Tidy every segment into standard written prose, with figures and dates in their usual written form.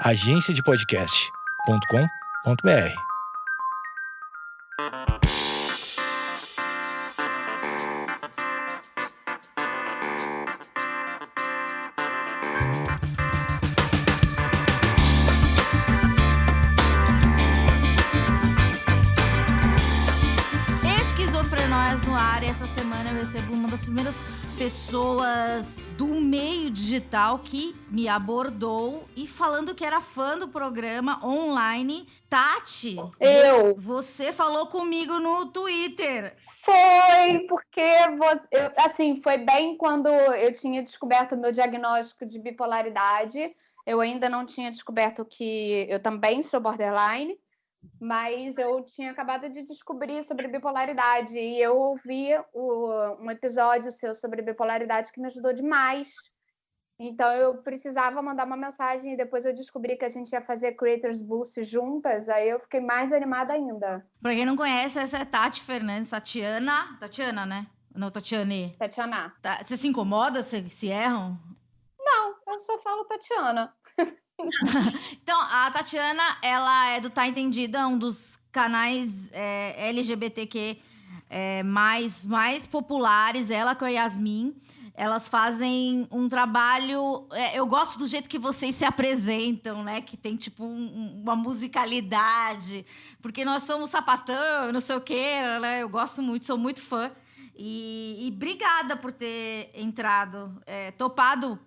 agenciadepodcast.com.br. Esquizofrenóias no ar. Essa semana eu recebo uma das primeiras pessoas do meio digital que me abordou e falando que era fã do programa online. Tati, você falou comigo no Twitter. Foi, porque foi bem quando eu tinha descoberto o meu diagnóstico de bipolaridade. Eu ainda não tinha descoberto que eu também sou borderline, mas eu tinha acabado de descobrir sobre bipolaridade e eu ouvi um episódio seu sobre bipolaridade que me ajudou demais. Então eu precisava mandar uma mensagem e depois eu descobri que a gente ia fazer Creators Boost juntas, aí eu fiquei mais animada ainda. Pra quem não conhece, essa é Tati Fernandes, Tatiana, né? Não, Tatiane. Tatiana. Você se incomoda se erram? Não, eu só falo Tatiana. Então, a Tatiana, ela é do Tá Entendida, um dos canais LGBTQ mais populares, ela com a Yasmin. Elas fazem um trabalho... eu gosto do jeito que vocês se apresentam, né? Que tem, tipo, uma musicalidade. Porque nós somos sapatão, não sei o quê, né? Eu gosto muito, sou muito fã. E obrigada por ter entrado, topado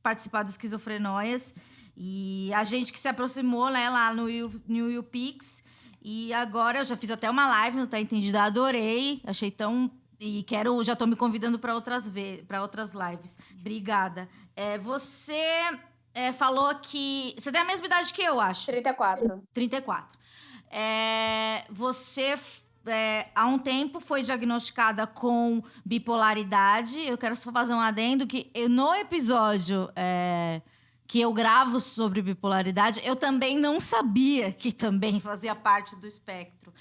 participar do Esquizofrenóias. E a gente que se aproximou, né, lá no YouPix. E agora eu já fiz até uma live no Tá Entendida, adorei. Achei tão... E já tô me convidando para outras lives. Obrigada. Você falou que... Você tem a mesma idade que eu, acho. 34. Você, há um tempo, foi diagnosticada com bipolaridade. Eu quero só fazer um adendo que no episódio... que eu gravo sobre bipolaridade, eu também não sabia que também fazia parte do espectro.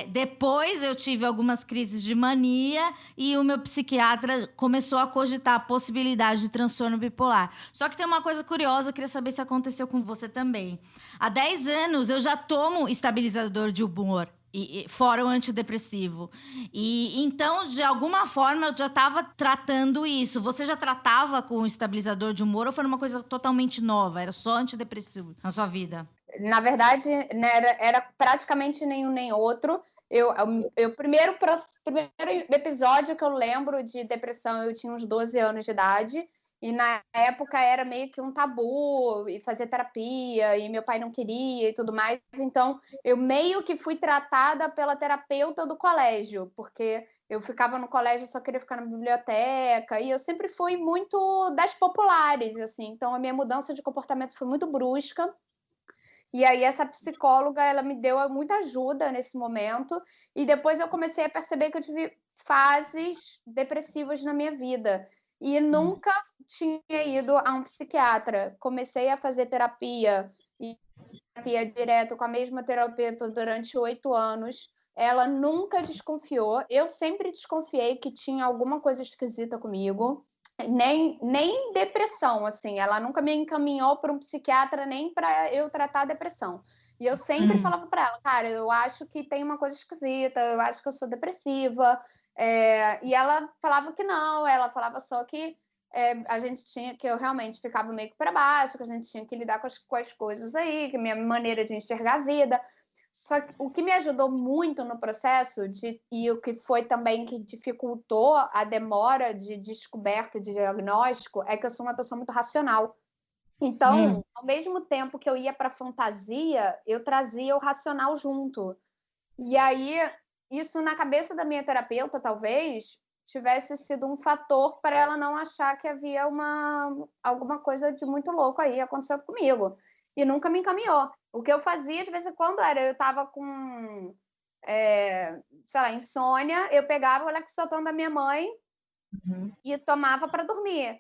Depois eu tive algumas crises de mania e o meu psiquiatra começou a cogitar a possibilidade de transtorno bipolar. Só que tem uma coisa curiosa, eu queria saber se aconteceu com você também. Há 10 anos eu já tomo estabilizador de humor. Fora o antidepressivo. E então, de alguma forma, eu já estava tratando isso. Você já tratava com estabilizador de humor ou foi uma coisa totalmente nova? Era só antidepressivo na sua vida? Na verdade, né, era praticamente nenhum nem outro. Primeiro episódio que eu lembro de depressão, eu tinha uns 12 anos de idade. E na época era meio que um tabu, e fazer terapia, e meu pai não queria e tudo mais. Então, eu meio que fui tratada pela terapeuta do colégio, porque eu ficava no colégio, só queria ficar na biblioteca, e eu sempre fui muito das populares, assim. Então, a minha mudança de comportamento foi muito brusca. E aí essa psicóloga, ela me deu muita ajuda nesse momento. E depois eu comecei a perceber que eu tive fases depressivas na minha vida. E nunca tinha ido a um psiquiatra. Comecei a fazer terapia direto com a mesma terapeuta durante 8 anos. Ela nunca desconfiou. Eu sempre desconfiei que tinha alguma coisa esquisita comigo. Nem depressão, assim. Ela nunca me encaminhou para um psiquiatra nem para eu tratar a depressão. E eu sempre falava para ela, cara, eu acho que tem uma coisa esquisita, eu acho que eu sou depressiva. E ela falava que não, ela falava só que a gente tinha, que eu realmente ficava meio que para baixo, que a gente tinha que lidar com as coisas aí, que a minha maneira de enxergar a vida. Só que o que me ajudou muito no processo, e o que foi também que dificultou a demora de descoberta de diagnóstico, é que eu sou uma pessoa muito racional. Então, ao mesmo tempo que eu ia para a fantasia, eu trazia o racional junto. E aí, isso na cabeça da minha terapeuta, talvez, tivesse sido um fator para ela não achar que havia alguma coisa de muito louco aí acontecendo comigo. E nunca me encaminhou. O que eu fazia, de vez em quando, eu estava com, sei lá, insônia, eu pegava o Lexotan da minha mãe e tomava para dormir.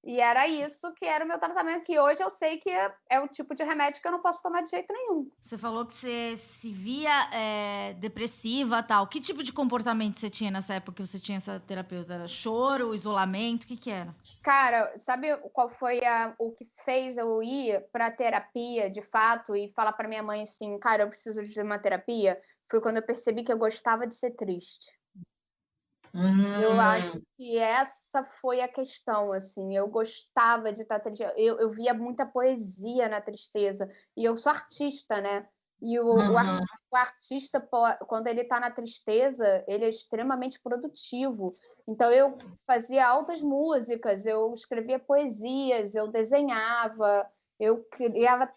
E era isso que era o meu tratamento, que hoje eu sei que é o tipo de remédio que eu não posso tomar de jeito nenhum. Você falou que você se via depressiva, tal. Que tipo de comportamento você tinha nessa época que você tinha essa terapeuta? Era choro, isolamento, o que que era? Cara, sabe qual foi o que fez eu ir para terapia, de fato, e falar para minha mãe assim, cara, eu preciso de uma terapia? Foi quando eu percebi que eu gostava de ser triste. Eu acho que essa foi a questão, assim, eu gostava de estar triste, eu via muita poesia na tristeza, e eu sou artista, né? E o artista, quando ele está na tristeza, ele é extremamente produtivo. Então, eu fazia altas músicas, eu escrevia poesias, eu desenhava,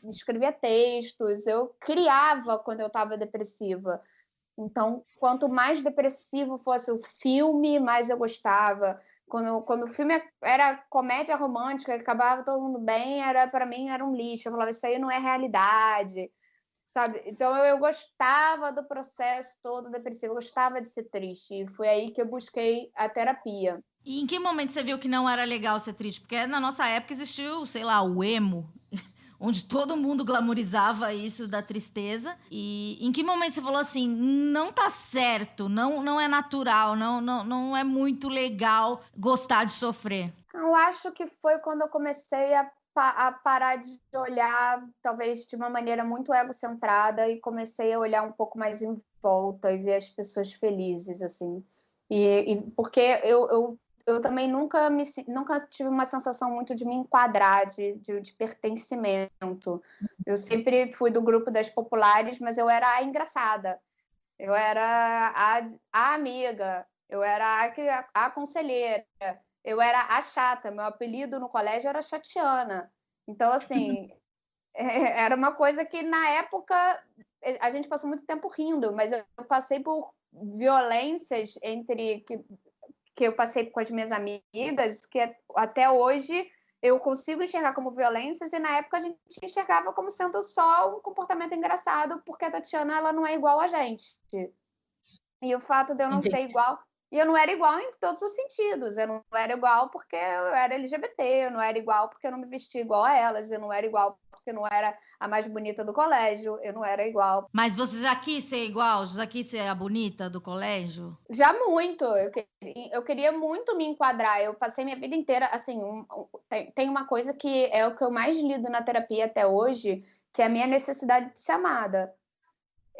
escrevia textos, eu criava quando eu estava depressiva. Então, quanto mais depressivo fosse o filme, mais eu gostava. Quando o filme era comédia romântica, acabava todo mundo bem, para mim era um lixo. Eu falava, isso aí não é realidade, sabe? Então, eu gostava do processo todo depressivo, eu gostava de ser triste. E foi aí que eu busquei a terapia. E em que momento você viu que não era legal ser triste? Porque na nossa época existiu, sei lá, o emo, onde todo mundo glamorizava isso da tristeza. E em que momento você falou assim, não tá certo, não é natural, não é muito legal gostar de sofrer? Eu acho que foi quando eu comecei a parar de olhar, talvez de uma maneira muito egocentrada, e comecei a olhar um pouco mais em volta e ver as pessoas felizes, assim. Porque eu também nunca tive uma sensação muito de me enquadrar, de pertencimento. Eu sempre fui do grupo das populares, mas eu era a engraçada. Eu era a amiga, eu era a conselheira, eu era a chata. Meu apelido no colégio era Chatiana. Então, assim, era uma coisa que na época a gente passou muito tempo rindo, mas eu passei por violências que eu passei com as minhas amigas, que até hoje eu consigo enxergar como violências, e na época a gente enxergava como sendo só um comportamento engraçado, porque a Tatiana ela não é igual a gente. E o fato de eu não ser igual... E eu não era igual em todos os sentidos. Eu não era igual porque eu era LGBT, eu não era igual porque eu não me vestia igual a elas, eu não era igual porque eu não era a mais bonita do colégio, eu não era igual. Mas você já quis ser igual? Já quis ser a bonita do colégio? Já muito. Eu queria muito me enquadrar. Eu passei minha vida inteira, assim, tem uma coisa que é o que eu mais lido na terapia até hoje, que é a minha necessidade de ser amada.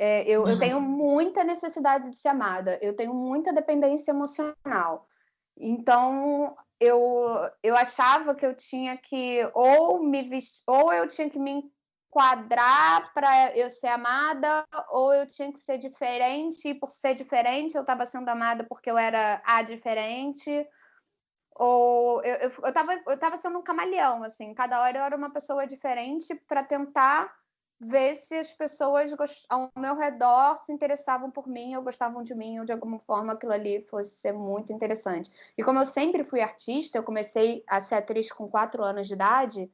Eu tenho muita necessidade de ser amada, eu tenho muita dependência emocional. Então, eu achava que eu tinha que ou eu tinha que me enquadrar para eu ser amada, ou eu tinha que ser diferente, e por ser diferente eu estava sendo amada porque eu era a diferente, ou eu tava sendo um camaleão, assim, cada hora eu era uma pessoa diferente para tentar ver se as pessoas ao meu redor se interessavam por mim, ou gostavam de mim, ou de alguma forma aquilo ali fosse ser muito interessante. E como eu sempre fui artista, eu comecei a ser atriz com 4 anos de idade,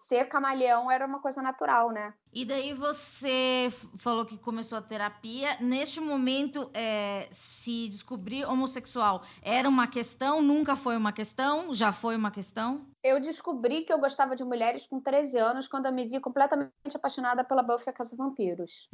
ser camaleão era uma coisa natural, né? E daí você falou que começou a terapia. Neste momento, se descobrir homossexual era uma questão? Nunca foi uma questão? Já foi uma questão? Eu descobri que eu gostava de mulheres com 13 anos, quando eu me vi completamente apaixonada pela Buffy a Caça-Vampiros.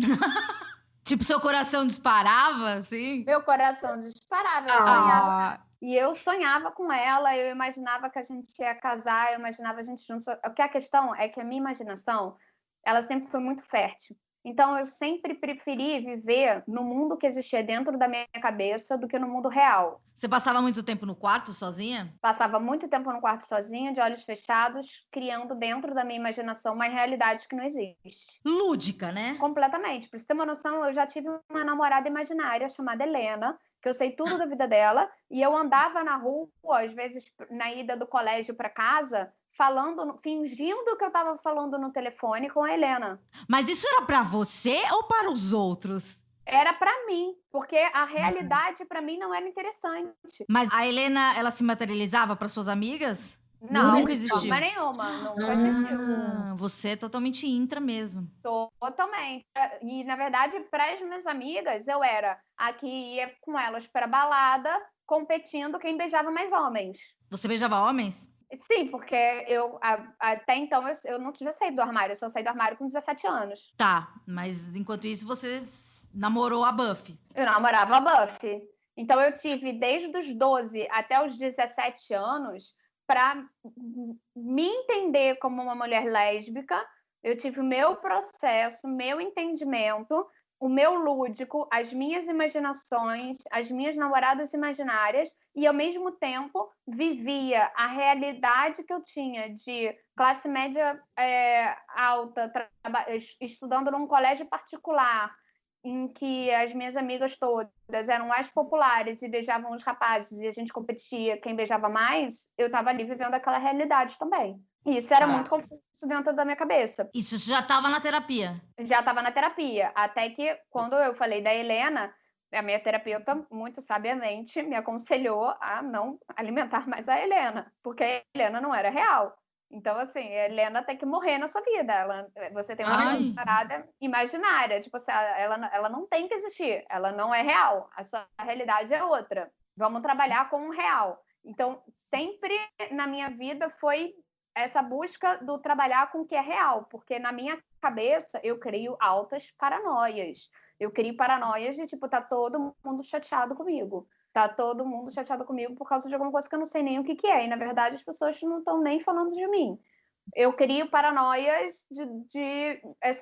Tipo, seu coração disparava, assim? Meu coração disparava, eu sonhava. E eu sonhava com ela, eu imaginava que a gente ia casar, eu imaginava a gente juntos. Porque a questão é que a minha imaginação, ela sempre foi muito fértil. Então, eu sempre preferi viver no mundo que existia dentro da minha cabeça do que no mundo real. Você passava muito tempo no quarto sozinha? Passava muito tempo no quarto sozinha, de olhos fechados, criando dentro da minha imaginação uma realidade que não existe. Lúdica, né? Completamente. Pra você ter uma noção, eu já tive uma namorada imaginária chamada Helena, que eu sei tudo da vida dela, e eu andava na rua, às vezes na ida do colégio para casa, fingindo que eu estava falando no telefone com a Helena. Mas isso era para você ou para os outros? Era para mim, porque a realidade para mim não era interessante. Mas a Helena, ela se materializava para suas amigas? Não, nunca existiu. De forma nenhuma, nunca existiu. Você é totalmente intra mesmo. Totalmente. E, na verdade, para as minhas amigas, eu era a que ia com elas para balada, competindo quem beijava mais homens. Você beijava homens? Sim, porque até então eu não tinha saído do armário, eu só saí do armário com 17 anos. Tá, mas enquanto isso você namorou a Buffy. Eu namorava a Buffy. Então eu tive desde os 12 até os 17 anos para me entender como uma mulher lésbica. Eu tive o meu processo, meu entendimento, o meu lúdico, as minhas imaginações, as minhas namoradas imaginárias, e ao mesmo tempo vivia a realidade que eu tinha de classe média alta, estudando num colégio particular, em que as minhas amigas todas eram mais populares e beijavam os rapazes e a gente competia quem beijava mais, eu estava ali vivendo aquela realidade também. E isso era muito confuso dentro da minha cabeça. Isso já estava na terapia? Já estava na terapia, até que quando eu falei da Helena, a minha terapeuta, muito sabiamente, me aconselhou a não alimentar mais a Helena, porque a Helena não era real. Então, assim, a Helena tem que morrer na sua vida. Você tem uma namorada imaginária. Tipo assim, ela não tem que existir. Ela não é real. A sua realidade é outra. Vamos trabalhar com o real. Então, sempre na minha vida foi essa busca do trabalhar com o que é real. Porque na minha cabeça, eu crio altas paranoias. Eu crio paranoias de, tipo, tá todo mundo chateado comigo. Tá todo mundo chateado comigo por causa de alguma coisa que eu não sei nem o que é. E, na verdade, as pessoas não estão nem falando de mim. Eu crio paranoias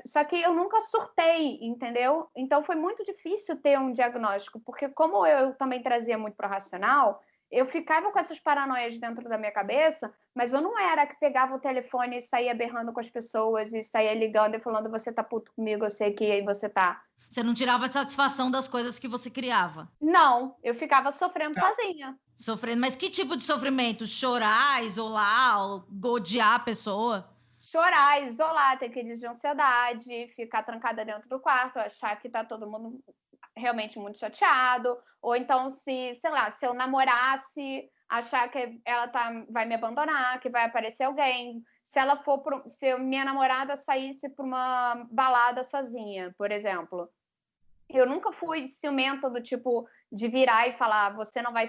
Só que eu nunca surtei, entendeu? Então, foi muito difícil ter um diagnóstico. Porque como eu também trazia muito para o racional, eu ficava com essas paranoias dentro da minha cabeça, mas eu não era que pegava o telefone e saía berrando com as pessoas e saía ligando e falando, você tá puto comigo, eu sei que aí você tá. Você não tirava satisfação das coisas que você criava? Não, eu ficava sofrendo sozinha. Sofrendo, mas que tipo de sofrimento? Chorar, isolar, odiar a pessoa? Chorar, isolar, ter crise de ansiedade, ficar trancada dentro do quarto, achar que tá todo mundo realmente muito chateado, ou então sei lá, se eu namorasse, achar que ela vai me abandonar, que vai aparecer alguém. Se minha namorada saísse para uma balada sozinha, por exemplo, eu nunca fui ciumenta do tipo de virar e falar, você não vai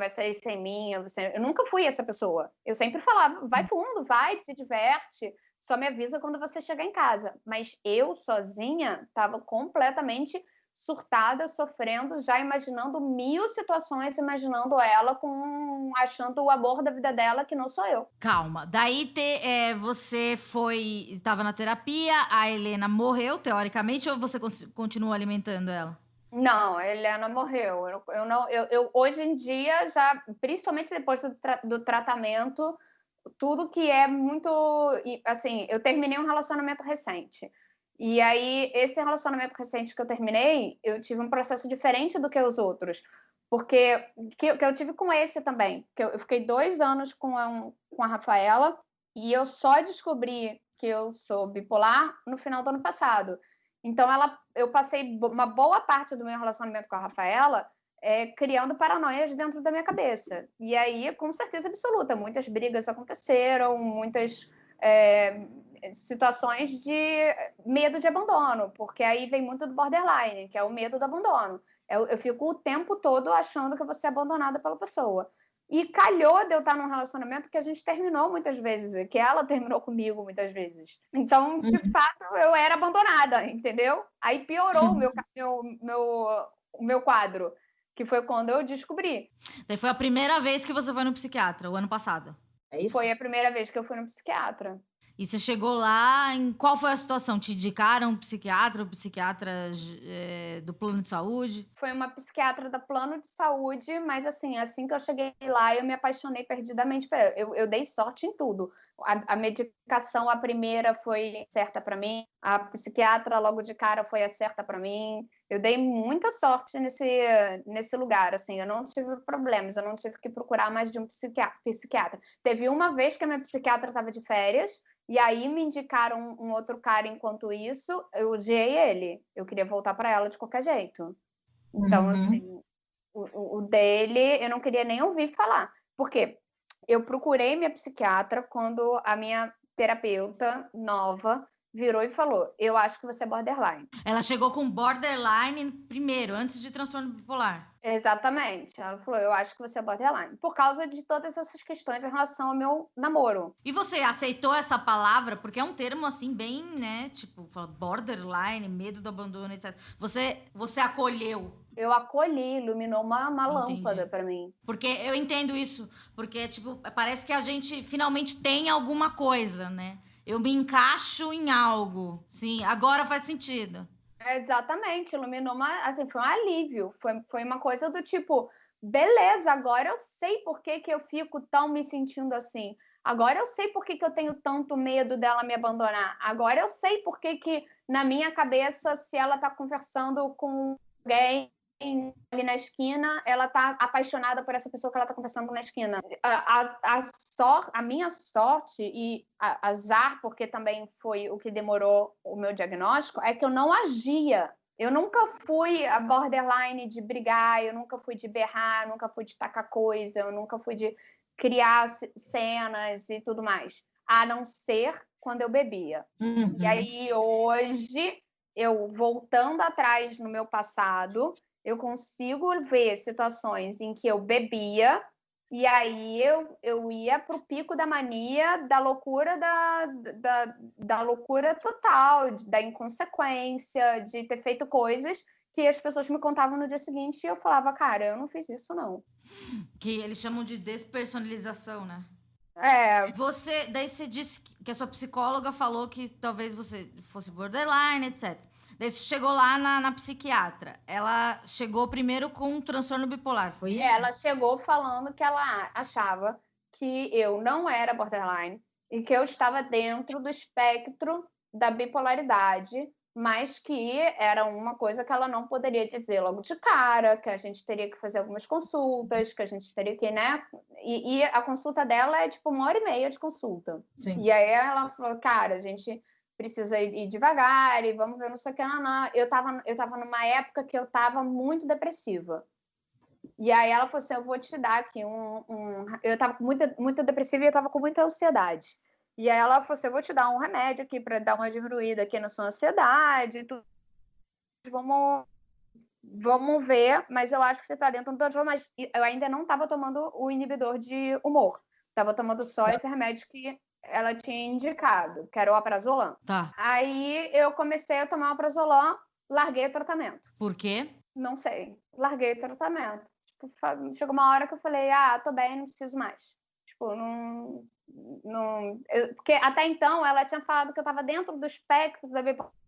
sair sem mim, eu nunca fui essa pessoa. Eu sempre falava, vai fundo, vai, se diverte, só me avisa quando você chegar em casa. Mas eu sozinha estava completamente surtada, sofrendo, já imaginando 1000 situações, imaginando ela achando o amor da vida dela, que não sou eu. Calma. Daí você estava na terapia, a Helena morreu, teoricamente, ou você continua alimentando ela? Não, a Helena morreu. Eu hoje em dia, já, principalmente depois do tratamento, tudo que é muito. Assim, eu terminei um relacionamento recente. E aí, esse relacionamento recente que eu terminei, eu tive um processo diferente do que os outros. Porque que eu tive com esse também. Que eu fiquei 2 anos com a Rafaela e eu só descobri que eu sou bipolar no final do ano passado. Então, eu passei uma boa parte do meu relacionamento com a Rafaela criando paranoias dentro da minha cabeça. E aí, com certeza absoluta, muitas brigas aconteceram, muitas situações de medo de abandono, porque aí vem muito do borderline, que é o medo do abandono. Eu fico o tempo todo achando que eu vou ser abandonada pela pessoa. E calhou de eu estar num relacionamento que a gente terminou muitas vezes, que ela terminou comigo muitas vezes. Então, de fato, eu era abandonada, entendeu? Aí piorou o meu quadro, que foi quando eu descobri. Daí foi a primeira vez que você foi no psiquiatra, o ano passado? É isso? Foi a primeira vez que eu fui no psiquiatra. E você chegou lá, qual foi a situação? Te indicaram um psiquiatra do plano de saúde? Foi uma psiquiatra do plano de saúde, mas assim que eu cheguei lá, eu me apaixonei perdidamente por ela. Eu dei sorte em tudo. A medicação, a primeira foi certa para mim, a psiquiatra logo de cara foi a certa para mim. Eu dei muita sorte nesse lugar, assim, eu não tive problemas, eu não tive que procurar mais de um psiquiatra. Teve uma vez que a minha psiquiatra estava de férias, e aí me indicaram um outro cara enquanto isso, eu odiei ele. Eu queria voltar para ela de qualquer jeito. Então, assim, o dele, eu não queria nem ouvir falar. Por quê? Eu procurei minha psiquiatra quando a minha terapeuta nova virou e falou: eu acho que você é borderline. Ela chegou com borderline primeiro, antes de transtorno bipolar. Exatamente. Ela falou: eu acho que você é borderline. Por causa de todas essas questões em relação ao meu namoro. E você aceitou essa palavra? Porque é um termo, assim, bem, né? Tipo, fala borderline, medo do abandono, etc. Você acolheu. Eu acolhi, iluminou uma Entendi. lâmpada pra mim. Porque eu entendo isso. Porque, tipo, parece que a gente finalmente tem alguma coisa, né? Eu me encaixo em algo. Sim, agora faz sentido. Exatamente, iluminou assim, foi um alívio. Foi uma coisa do tipo, beleza, agora eu sei por que que eu fico tão me sentindo assim. Agora eu sei por que que eu tenho tanto medo dela me abandonar. Agora eu sei por que que, na minha cabeça, se ela tá conversando com alguém ali na esquina, ela tá apaixonada por essa pessoa que ela tá conversando na esquina. A minha sorte e azar, porque também foi o que demorou o meu diagnóstico, é que eu não agia. Eu nunca fui a borderline de brigar, eu nunca fui de berrar, eu nunca fui de tacar coisa, eu nunca fui de criar cenas e tudo mais. A não ser quando eu bebia. Uhum. E aí, hoje, eu voltando atrás no meu passado, eu consigo ver situações em que eu bebia e aí eu ia para o pico da mania, da loucura, da loucura total, da inconsequência, de ter feito coisas que as pessoas me contavam no dia seguinte e eu falava, cara, eu não fiz isso, não. Que eles chamam de despersonalização, né? Daí você disse que a sua psicóloga falou que talvez você fosse borderline, etc. Daí você chegou lá na psiquiatra. Ela chegou primeiro com um transtorno bipolar, foi isso? Ela chegou falando que ela achava que eu não era borderline e que eu estava dentro do espectro da bipolaridade, mas que era uma coisa que ela não poderia dizer logo de cara, que a gente teria que fazer algumas consultas, que a gente teria que, né? E a consulta dela é tipo 1h30 de consulta. Sim. E aí ela falou, cara, a gente precisa ir devagar e vamos ver não sei o que. Não. Eu tava numa época que eu tava muito depressiva. E aí ela falou assim, eu vou te dar aqui Eu tava muito depressiva e eu tava com muita ansiedade. E aí ela falou assim, eu vou te dar um remédio aqui para dar uma diminuída aqui na sua ansiedade. Vamos ver, mas eu acho que você tá dentro do transtorno, mas eu ainda não tava tomando o inibidor de humor. Tava tomando só esse remédio que ela tinha indicado, que era o Alprazolam. Tá. Aí eu comecei a tomar o Alprazolam, larguei o tratamento. Por quê? Não sei. Larguei o tratamento. Tipo, chegou uma hora que eu falei, tô bem, não preciso mais. Tipo, não... Porque até então ela tinha falado que eu estava dentro do espectro da bipolaridade.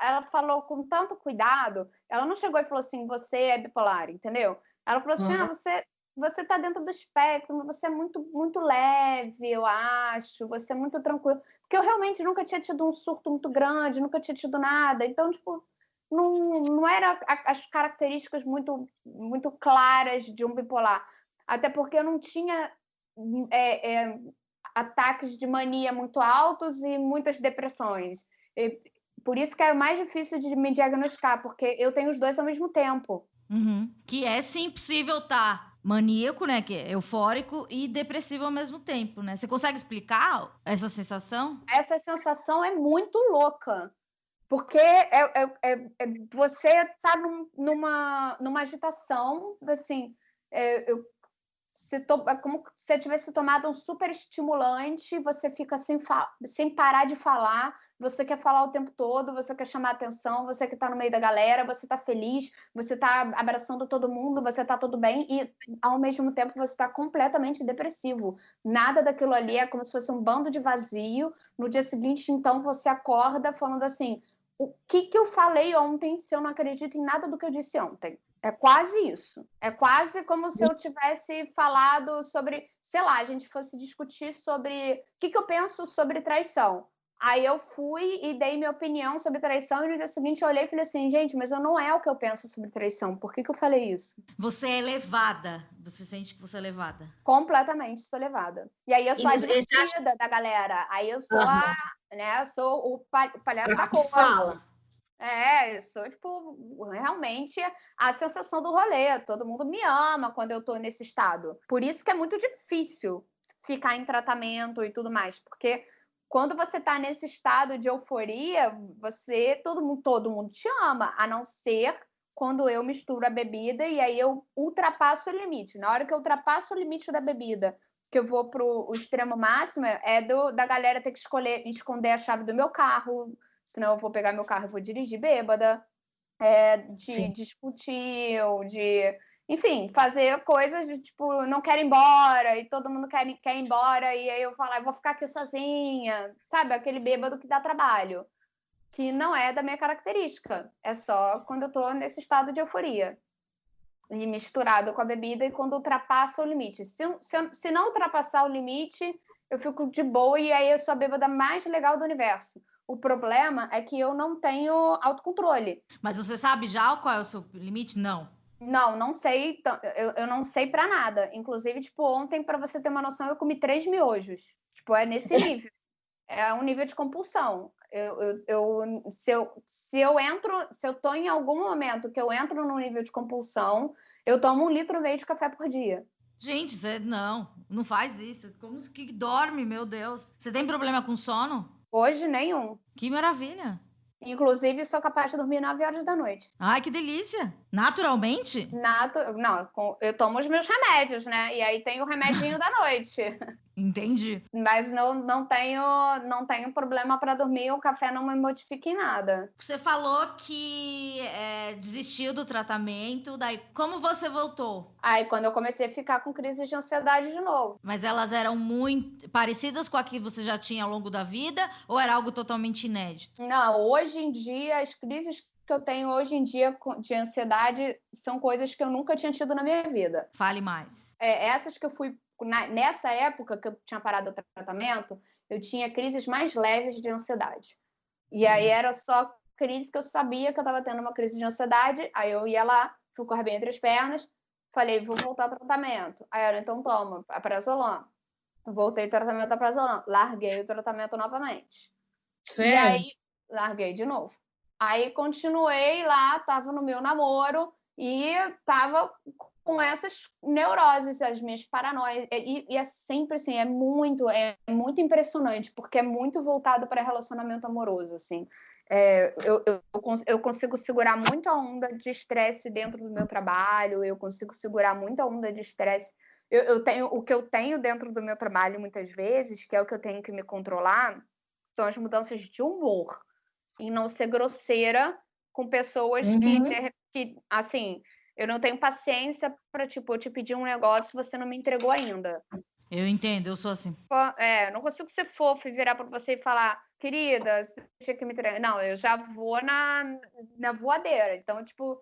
Ela falou com tanto cuidado, ela não chegou e falou assim, você é bipolar, entendeu? Ela falou assim, você está dentro do espectro, mas você é muito, muito leve, eu acho, você é muito tranquilo. Porque eu realmente nunca tinha tido um surto muito grande, nunca tinha tido nada. Então, tipo, não era as características muito, muito claras de um bipolar. Até porque eu não tinha ataques de mania muito altos e muitas depressões. Por isso que era mais difícil de me diagnosticar, porque eu tenho os dois ao mesmo tempo. Uhum. Que é sim possível estar maníaco, né? Que é eufórico e depressivo ao mesmo tempo, né? Você consegue explicar essa sensação? Essa sensação é muito louca. Porque você tá numa agitação, assim, é como se você tivesse tomado um super estimulante, você fica sem parar de falar, você quer falar o tempo todo, você quer chamar atenção, você que tá no meio da galera, você tá feliz, você tá abraçando todo mundo, você tá tudo bem, e ao mesmo tempo você tá completamente depressivo. Nada daquilo ali é como se fosse um bando de vazio. No dia seguinte, então, você acorda falando assim, o que eu falei ontem se eu não acredito em nada do que eu disse ontem? É quase isso. É quase como se eu tivesse falado sobre, sei lá, a gente fosse discutir sobre o que eu penso sobre traição. Aí eu fui e dei minha opinião sobre traição e no dia seguinte eu olhei e falei assim, gente, mas eu não é o que eu penso sobre traição. Por que eu falei isso? Você é levada. Você sente que você é levada. Completamente, sou levada. E aí eu sou a divertida da galera. Aí eu sou sou o palhaço da coisa. Fala. Eu sou, tipo, realmente a sensação do rolê. Todo mundo me ama quando eu tô nesse estado. Por isso que é muito difícil ficar em tratamento e tudo mais. Porque quando você tá nesse estado de euforia, todo mundo te ama, a não ser quando eu misturo a bebida e aí eu ultrapasso o limite. Na hora que eu ultrapasso o limite da bebida, que eu vou pro extremo máximo, da galera ter que esconder a chave do meu carro, senão eu vou pegar meu carro e vou dirigir bêbada, de discutir, ou de, enfim, fazer coisas de tipo, não quero ir embora, e todo mundo quer ir embora, e aí eu falo, eu vou ficar aqui sozinha, sabe? Aquele bêbado que dá trabalho, que não é da minha característica, é só quando eu tô nesse estado de euforia. E misturado com a bebida e quando ultrapassa o limite. Se não ultrapassar o limite, eu fico de boa e aí eu sou a bêbada mais legal do universo. O problema é que eu não tenho autocontrole. Mas você sabe já qual é o seu limite? Não. Não sei. Eu não sei pra nada. Inclusive, tipo, ontem, pra você ter uma noção, eu comi 3 miojos. Tipo, é nesse nível. É um nível de compulsão. Se eu tô em algum momento que eu entro num nível de compulsão, eu tomo 1,5 litro de café por dia. Gente, você não faz isso. Como que dorme, meu Deus? Você tem problema com sono? Hoje, nenhum. Que maravilha. Inclusive, sou capaz de dormir 9 horas da noite. Ai, que delícia. Naturalmente? Não, eu tomo os meus remédios, né? E aí tem o remedinho da noite. Entendi. Mas não tenho problema para dormir, o café não me modifica em nada. Você falou que desistiu do tratamento, daí como você voltou? Aí, quando eu comecei a ficar com crises de ansiedade de novo. Mas elas eram muito parecidas com a que você já tinha ao longo da vida ou era algo totalmente inédito? Não, hoje em dia, as crises que eu tenho hoje em dia de ansiedade são coisas que eu nunca tinha tido na minha vida. Fale mais. Essas que eu fui... Nessa época que eu tinha parado o tratamento, eu tinha crises mais leves de ansiedade. E aí era só crise que eu sabia que eu estava tendo uma crise de ansiedade, aí eu ia lá, fui com o bem entre as pernas, falei, vou voltar ao tratamento. Aí ela, então toma, Prazolam. Voltei ao tratamento da Prazolam, larguei o tratamento novamente. Sério? E aí, larguei de novo. Aí continuei lá, tava no meu namoro e tava com essas neuroses, as minhas paranoias. E é sempre assim, é muito impressionante, porque é muito voltado para relacionamento amoroso, assim. Eu consigo segurar muito a onda de estresse dentro do meu trabalho, eu consigo segurar muito a onda de estresse. O que eu tenho dentro do meu trabalho, muitas vezes, que é o que eu tenho que me controlar, são as mudanças de humor. Em não ser grosseira com pessoas que, assim, eu não tenho paciência para, tipo, eu te pedir um negócio e você não me entregou ainda. Eu entendo, eu sou assim. Eu não consigo ser fofa e virar para você e falar, querida, você tinha que me entregar. Não, eu já vou na voadeira. Então, tipo,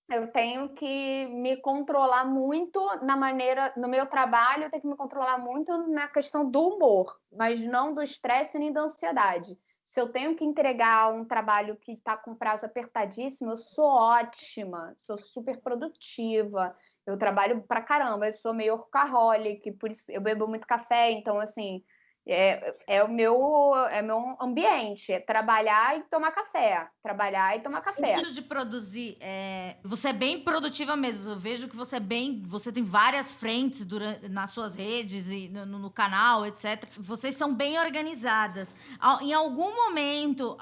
eu tenho que me controlar muito no meu trabalho, eu tenho que me controlar muito na questão do humor, mas não do estresse nem da ansiedade. Se eu tenho que entregar um trabalho que está com prazo apertadíssimo, eu sou ótima, sou super produtiva, eu trabalho pra caramba, eu sou meio workaholic, por isso eu bebo muito café, então, assim, é o meu ambiente, é trabalhar e tomar café, trabalhar e tomar café. Isso de produzir, você é bem produtiva mesmo. Eu vejo que você tem várias frentes nas suas redes e no canal, etc. Vocês são bem organizadas. Em algum momento,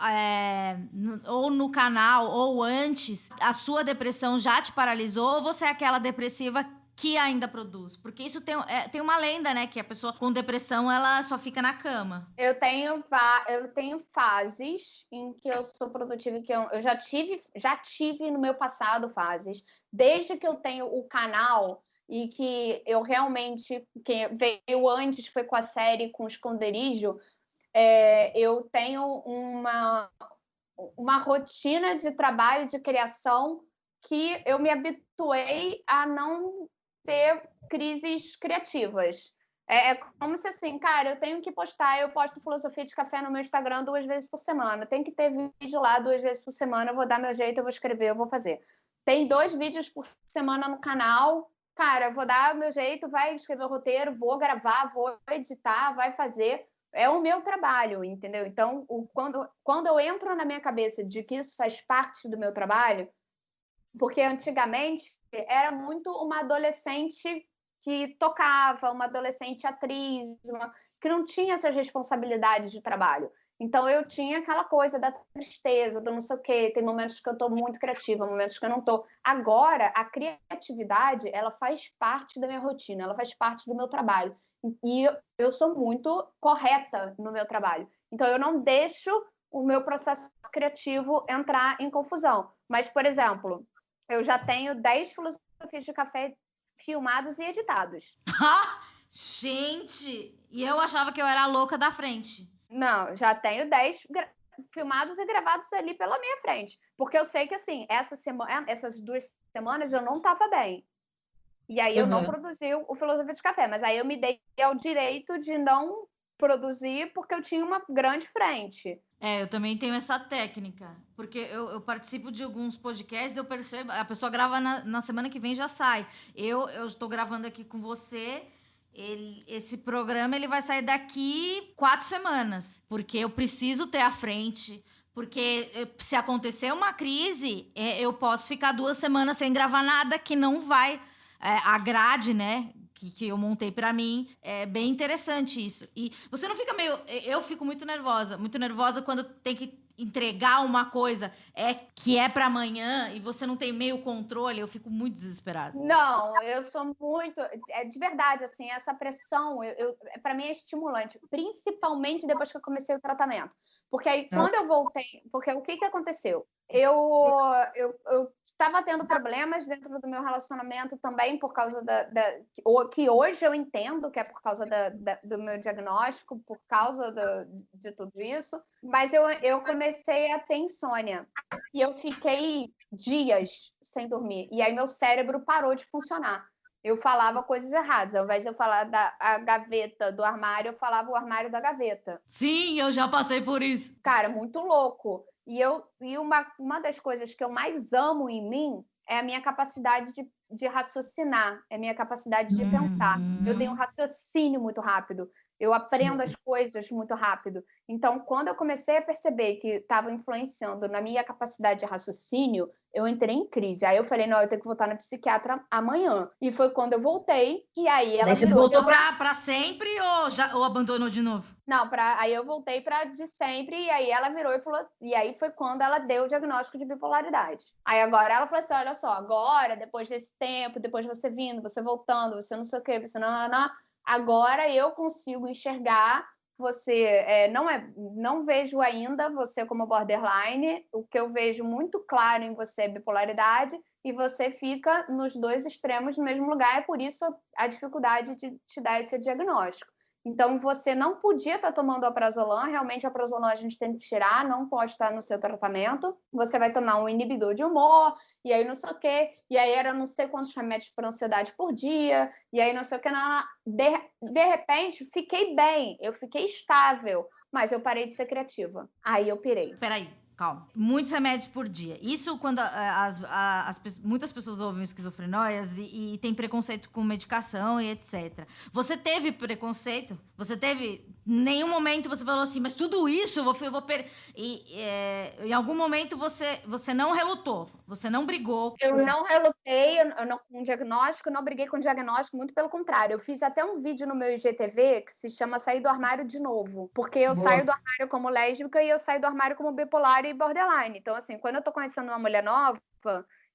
ou no canal, ou antes, a sua depressão já te paralisou ou você é aquela depressiva que ainda produz? Porque isso tem uma lenda, né? Que a pessoa com depressão, ela só fica na cama. Eu tenho fases em que eu sou produtiva, que eu já tive no meu passado fases. Desde que eu tenho o canal e que eu realmente... que veio antes, foi com a série, com o Esconderijo, eu tenho uma rotina de trabalho, de criação, que eu me habituei a não ter crises criativas. É como se assim, cara, eu tenho que postar, eu posto filosofia de café no meu Instagram 2 vezes por semana. Tem que ter vídeo lá 2 vezes por semana, eu vou dar meu jeito, eu vou escrever, eu vou fazer. Tem 2 vídeos por semana no canal, cara, eu vou dar meu jeito, vai escrever o roteiro, vou gravar, vou editar, vai fazer. É o meu trabalho, entendeu? Então, quando eu entro na minha cabeça de que isso faz parte do meu trabalho, porque antigamente era muito uma adolescente que tocava, uma adolescente atriz, que não tinha essas responsabilidades de trabalho. Então, eu tinha aquela coisa da tristeza, do não sei o quê. Tem momentos que eu estou muito criativa, momentos que eu não estou. Agora, a criatividade, ela faz parte da minha rotina, ela faz parte do meu trabalho. E eu sou muito correta no meu trabalho. Então, eu não deixo o meu processo criativo entrar em confusão. Mas, por exemplo, eu já tenho 10 filosofias de café filmados e editados. Gente! E eu achava que eu era a louca da frente. Não, já tenho 10 filmados e gravados ali pela minha frente. Porque eu sei que, assim, essas 2 semanas eu não estava bem. E aí eu não produzi o Filosofia de Café. Mas aí eu me dei ao direito de não produzir porque eu tinha uma grande frente. Eu também tenho essa técnica. Porque eu participo de alguns podcasts, eu percebo... A pessoa grava na semana que vem, já sai. Eu estou gravando aqui com você... Esse programa ele vai sair daqui 4 semanas, porque eu preciso ter à frente, porque se acontecer uma crise, eu posso ficar 2 semanas sem gravar nada que não vai... a grade, né, que eu montei pra mim, é bem interessante isso. E você não fica meio... Eu fico muito nervosa quando tem que entregar uma coisa que é para amanhã e você não tem meio controle, eu fico muito desesperada. Não, eu sou muito... de verdade, assim, essa pressão, para mim é estimulante, principalmente depois que eu comecei o tratamento. Porque aí, quando eu voltei... Porque o que aconteceu? Eu estava tendo problemas dentro do meu relacionamento também por causa que hoje eu entendo que é por causa do meu diagnóstico, por causa de tudo isso, mas eu comecei a ter insônia e eu fiquei dias sem dormir, e aí meu cérebro parou de funcionar. Eu falava coisas erradas, ao invés de eu falar a gaveta do armário, eu falava o armário da gaveta. Sim, eu já passei por isso. Cara, muito louco. E uma das coisas que eu mais amo em mim é a minha capacidade de raciocinar, é a minha capacidade de pensar. Eu tenho um raciocínio muito rápido, eu aprendo as coisas muito rápido. Então, quando eu comecei a perceber que estava influenciando na minha capacidade de raciocínio, eu entrei em crise. Aí eu falei, não, eu tenho que voltar na psiquiatra amanhã. E foi quando eu voltei, e aí ela Você voltou pra sempre ou abandonou de novo? Não, aí eu voltei para de sempre, e aí ela virou e falou, e aí foi quando ela deu o diagnóstico de bipolaridade. Aí agora ela falou assim, olha só, agora, depois desse tempo, depois de você vindo, você voltando, você não sei o quê, você não, agora eu consigo enxergar você, não vejo ainda você como borderline, o que eu vejo muito claro em você é bipolaridade, e você fica nos 2 extremos no mesmo lugar, é por isso a dificuldade de te dar esse diagnóstico. Então, você não podia estar tomando alprazolam, realmente a alprazolam a gente tem que tirar, não pode estar no seu tratamento. Você vai tomar um inibidor de humor, e aí não sei o quê, e aí era não sei quantos remédios para ansiedade por dia, e aí não sei o quê. De repente, fiquei bem, eu fiquei estável, mas eu parei de ser criativa. Aí eu pirei. Peraí. Calma. Muitos remédios por dia. Isso quando muitas pessoas ouvem esquizofrenóias e tem preconceito com medicação e etc. Você teve preconceito? Você teve... Em nenhum momento você falou assim, mas tudo isso eu vou em algum momento você não relutou, você não brigou. Eu não relutei com diagnóstico, não briguei com diagnóstico, muito pelo contrário. Eu fiz até um vídeo no meu IGTV que se chama Sair do Armário de Novo. Porque eu saio do armário como lésbica e eu saio do armário como bipolar e borderline. Então, assim, quando eu tô conhecendo uma mulher nova,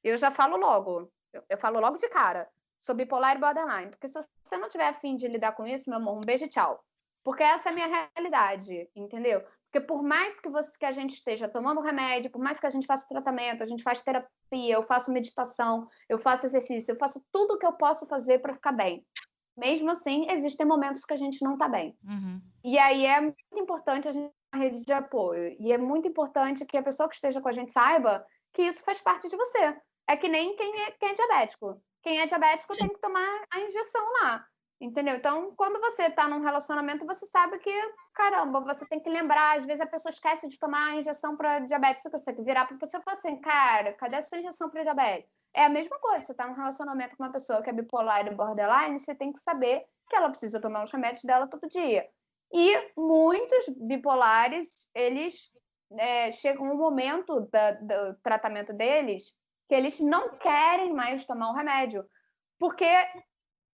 eu já falo logo. Eu falo logo de cara. Sou bipolar e borderline. Porque se você não tiver afim de lidar com isso, meu amor, um beijo e tchau. Porque essa é a minha realidade, entendeu? Porque por mais que a gente esteja tomando remédio, por mais que a gente faça tratamento, a gente faz terapia, eu faço meditação, eu faço exercício, eu faço tudo o que eu posso fazer para ficar bem. Mesmo assim, existem momentos que a gente não está bem. Uhum. E aí é muito importante a gente ter uma rede de apoio. E é muito importante que a pessoa que esteja com a gente saiba que isso faz parte de você. É que nem quem é diabético. Quem é diabético tem que tomar a injeção lá. Entendeu? Então, quando você está num relacionamento, você sabe que, caramba, você tem que lembrar. Às vezes a pessoa esquece de tomar a injeção para diabetes. Você tem que virar para a pessoa e falar assim, cara, cadê a sua injeção para diabetes? É a mesma coisa. Você está num relacionamento com uma pessoa que é bipolar e borderline, você tem que saber que ela precisa tomar os remédios dela todo dia. E muitos bipolares, eles chegam um momento do tratamento deles que eles não querem mais tomar o remédio. Porque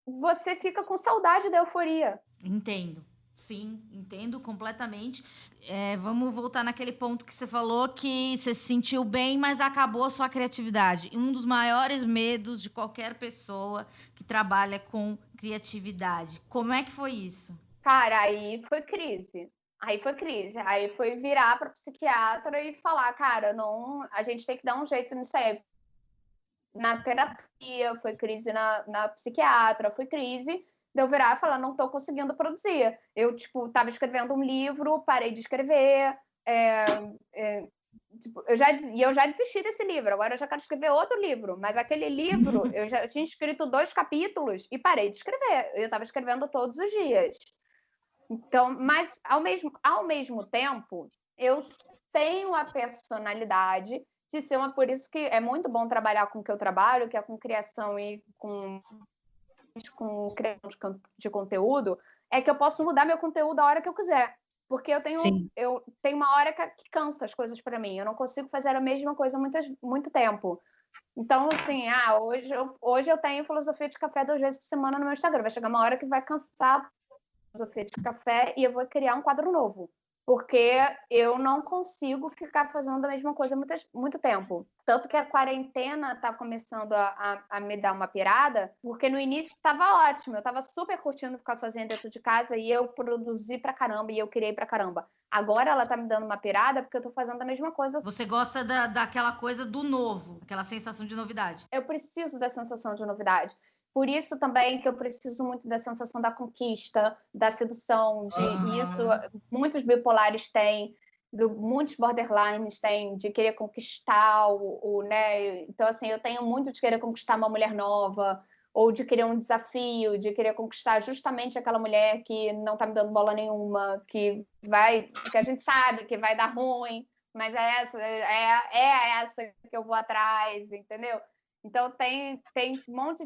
você fica com saudade da euforia. Entendo. Sim, entendo completamente. Vamos voltar naquele ponto que você falou que você se sentiu bem, mas acabou a sua criatividade. Um dos maiores medos de qualquer pessoa que trabalha com criatividade. Como é que foi isso? Cara, aí foi crise. Aí foi virar para psiquiatra e falar, cara, não, a gente tem que dar um jeito nisso aí. Na terapia, foi crise na psiquiatra, foi crise de eu virar e falar, não estou conseguindo produzir. Eu, tipo, estava escrevendo um livro, parei de escrever, tipo, eu já desisti desse livro, agora eu já quero escrever outro livro, mas aquele livro, eu já tinha escrito 2 capítulos e parei de escrever. Eu estava escrevendo todos os dias. Então, mas ao mesmo tempo, eu tenho a personalidade de ser uma. Por isso que é muito bom trabalhar com o que eu trabalho, que é com criação e com criação de conteúdo, é que eu posso mudar meu conteúdo a hora que eu quiser. Porque eu tenho uma hora que cansa as coisas para mim. Eu não consigo fazer a mesma coisa muito tempo. Então, assim, hoje eu tenho filosofia de café 2 vezes por semana no meu Instagram. Vai chegar uma hora que vai cansar filosofia de café e eu vou criar um quadro novo. Porque eu não consigo ficar fazendo a mesma coisa muito tempo. Tanto que a quarentena está começando a me dar uma pirada, porque no início estava ótimo, eu estava super curtindo ficar sozinha dentro de casa e eu produzi pra caramba e eu criei pra caramba. Agora ela tá me dando uma pirada porque eu tô fazendo a mesma coisa. Você gosta daquela coisa do novo, aquela sensação de novidade. Eu preciso da sensação de novidade. Por isso também que eu preciso muito da sensação da conquista, da sedução, isso muitos bipolares têm, muitos borderlines têm, de querer conquistar né? Então, assim, eu tenho muito de querer conquistar uma mulher nova, ou de querer um desafio, de querer conquistar justamente aquela mulher que não está me dando bola nenhuma, que a gente sabe que vai dar ruim, mas é essa que eu vou atrás, entendeu? Então, tem um monte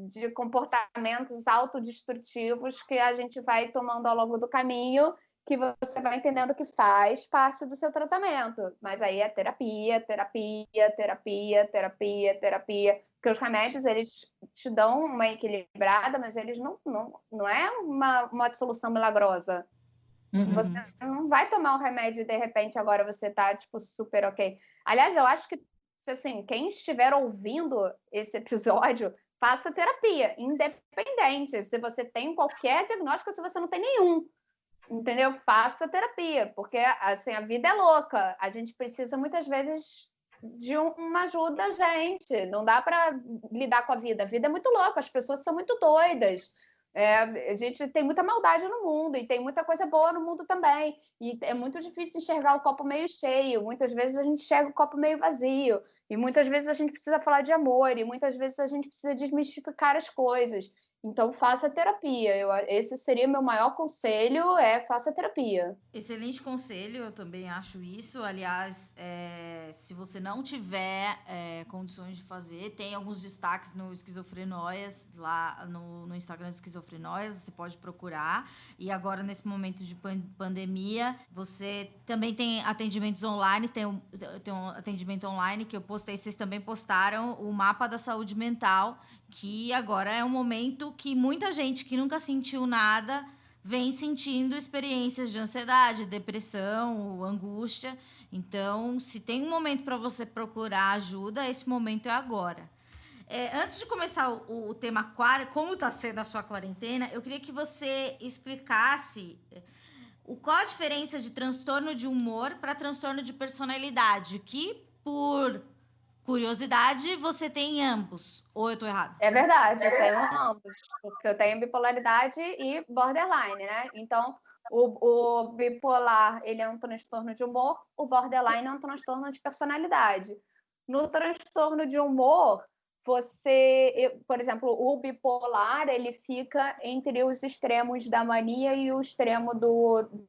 de comportamentos autodestrutivos que a gente vai tomando ao longo do caminho, que você vai entendendo que faz parte do seu tratamento. Mas aí é terapia, terapia, terapia, terapia, terapia. Porque os remédios, eles te dão uma equilibrada, mas eles não é uma solução milagrosa. Você não vai tomar um remédio e, de repente, agora você tá, tipo, super ok. Aliás, eu acho que assim, quem estiver ouvindo esse episódio, faça terapia, independente se você tem qualquer diagnóstico ou se você não tem nenhum, entendeu? Faça terapia, porque assim, a vida é louca, a gente precisa muitas vezes de uma ajuda, gente, não dá para lidar com a vida é muito louca, as pessoas são muito doidas. A gente tem muita maldade no mundo e tem muita coisa boa no mundo também. E é muito difícil enxergar o copo meio cheio. Muitas vezes a gente enxerga o copo meio vazio. E muitas vezes a gente precisa falar de amor. E muitas vezes a gente precisa desmistificar as coisas. Então, faça terapia. Esse seria meu maior conselho, faça terapia. Excelente conselho, eu também acho isso. Aliás, se você não tiver condições de fazer, tem alguns destaques no Esquizofrenóias, lá no Instagram do Esquizofrenóias, você pode procurar. E agora, nesse momento de pandemia, você também tem atendimentos online, tem um atendimento online que eu postei, vocês também postaram, o Mapa da Saúde Mental, que agora é um momento que muita gente que nunca sentiu nada vem sentindo experiências de ansiedade, depressão, angústia. Então, se tem um momento para você procurar ajuda, esse momento é agora. Antes de começar o tema como está sendo a sua quarentena, eu queria que você explicasse qual a diferença de transtorno de humor para transtorno de personalidade, que por curiosidade, você tem ambos. Ou eu tô errada? É verdade, eu tenho ambos. Porque eu tenho bipolaridade e borderline, né? Então, o bipolar, ele é um transtorno de humor, o borderline é um transtorno de personalidade. No transtorno de humor, por exemplo, o bipolar, ele fica entre os extremos da mania e o extremo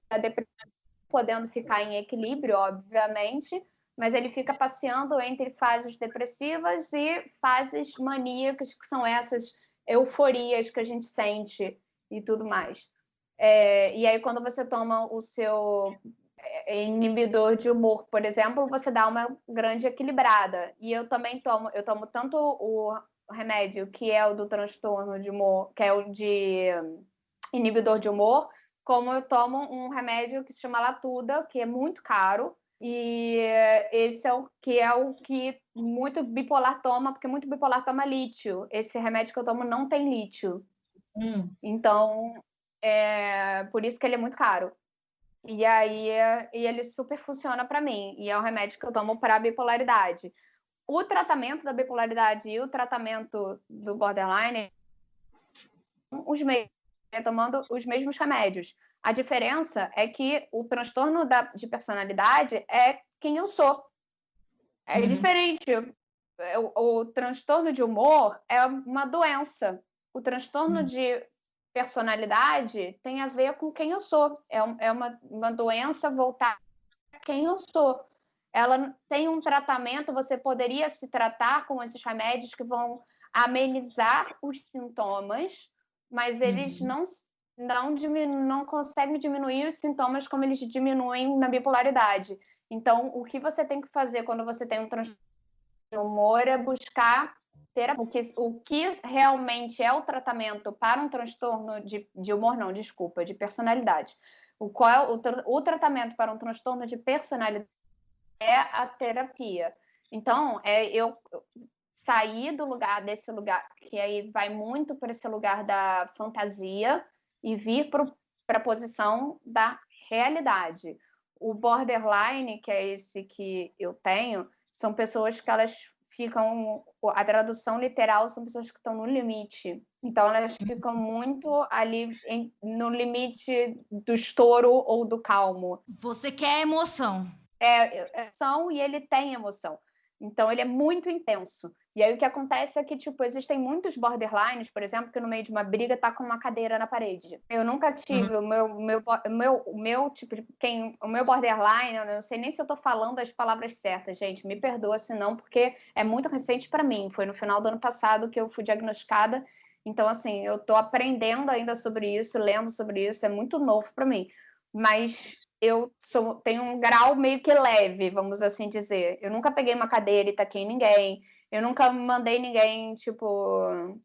da depressão, podendo ficar em equilíbrio, obviamente, mas ele fica passeando entre fases depressivas e fases maníacas, que são essas euforias que a gente sente e tudo mais. E aí, quando você toma o seu inibidor de humor, por exemplo, você dá uma grande equilibrada. E eu também tomo tanto o remédio, que é o do transtorno de humor, que é o de inibidor de humor, como eu tomo um remédio que se chama Latuda, que é muito caro, e esse é o que muito bipolar toma, porque muito bipolar toma lítio. Esse remédio que eu tomo não tem lítio. Então, por isso que ele é muito caro. E aí ele super funciona para mim. E é um remédio que eu tomo para bipolaridade. O tratamento da bipolaridade e o tratamento do borderline, tomando os mesmos remédios. A diferença é que o transtorno de personalidade é quem eu sou. É diferente. O transtorno de humor é uma doença. O transtorno de personalidade tem a ver com quem eu sou. É uma doença voltada a quem eu sou. Ela tem um tratamento, você poderia se tratar com esses remédios que vão amenizar os sintomas, mas eles não conseguem diminuir os sintomas como eles diminuem na bipolaridade. Então, o que você tem que fazer quando você tem um transtorno de humor é buscar terapia. O que realmente é o tratamento para um transtorno de humor, não, desculpa, de personalidade. O tratamento para um transtorno de personalidade é a terapia. Então, eu sair desse lugar, que aí vai muito para esse lugar da fantasia e vir para a posição da realidade. O borderline, que é esse que eu tenho, são pessoas que elas ficam... A tradução literal são pessoas que estão no limite. Então, elas ficam muito ali no limite do estouro ou do calmo. Você quer emoção. E ele tem emoção. Então, ele é muito intenso. E aí, o que acontece é que, tipo, existem muitos borderlines, por exemplo, que no meio de uma briga tá com uma cadeira na parede. Eu nunca tive o meu tipo de... o meu borderline, eu não sei nem se eu tô falando as palavras certas, gente. Me perdoa se não, porque é muito recente para mim. Foi no final do ano passado que eu fui diagnosticada. Então, assim, eu tô aprendendo ainda sobre isso, lendo sobre isso. É muito novo para mim. Mas... tenho um grau meio que leve, vamos assim dizer. Eu nunca peguei uma cadeira e taquei ninguém. Eu nunca mandei ninguém, tipo...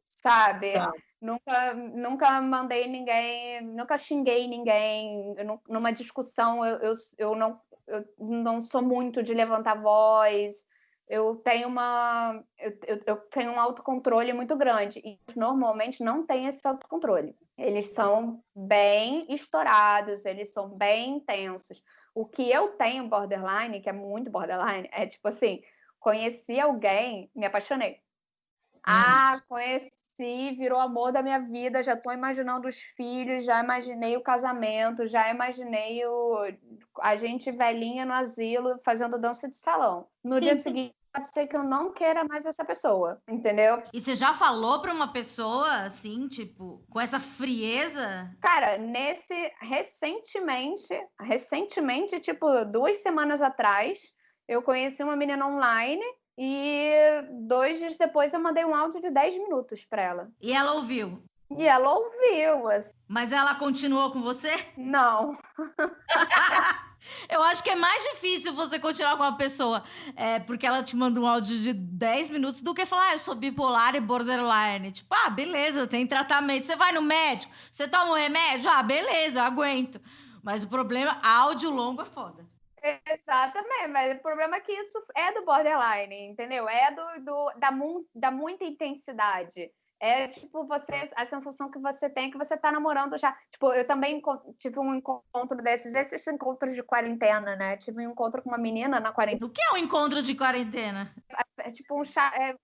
sabe? Tá. Nunca mandei ninguém... Nunca xinguei ninguém. Numa discussão, eu não sou muito de levantar voz. Eu tenho eu tenho um autocontrole muito grande. E normalmente não tem esse autocontrole. Eles são bem estourados, eles são bem intensos. O que eu tenho borderline, que é muito borderline, é tipo assim, conheci alguém, me apaixonei. Conheci, virou amor da minha vida, já estou imaginando os filhos, já imaginei o casamento, já imaginei a gente velhinha no asilo fazendo dança de salão. No dia seguinte, pode ser que eu não queira mais essa pessoa, entendeu? E você já falou pra uma pessoa, assim, tipo, com essa frieza? Cara, recentemente, tipo, 2 semanas atrás, eu conheci uma menina online e 2 dias depois eu mandei um áudio de 10 minutos pra ela. E ela ouviu? E ela ouviu. Mas ela continuou com você? Não. Eu acho que é mais difícil você continuar com uma pessoa porque ela te manda um áudio de 10 minutos do que falar, eu sou bipolar e borderline. Tipo, beleza, tem tratamento. Você vai no médico, você toma um remédio? Beleza, eu aguento. Mas o problema, áudio longo é foda. Exatamente, mas o problema é que isso é do borderline, entendeu? É da muita intensidade. É tipo a sensação que você tem é que você tá namorando já. Tipo, eu também tive um encontro esses encontros de quarentena, né? Tive um encontro com uma menina na quarentena. O que é um encontro de quarentena? É tipo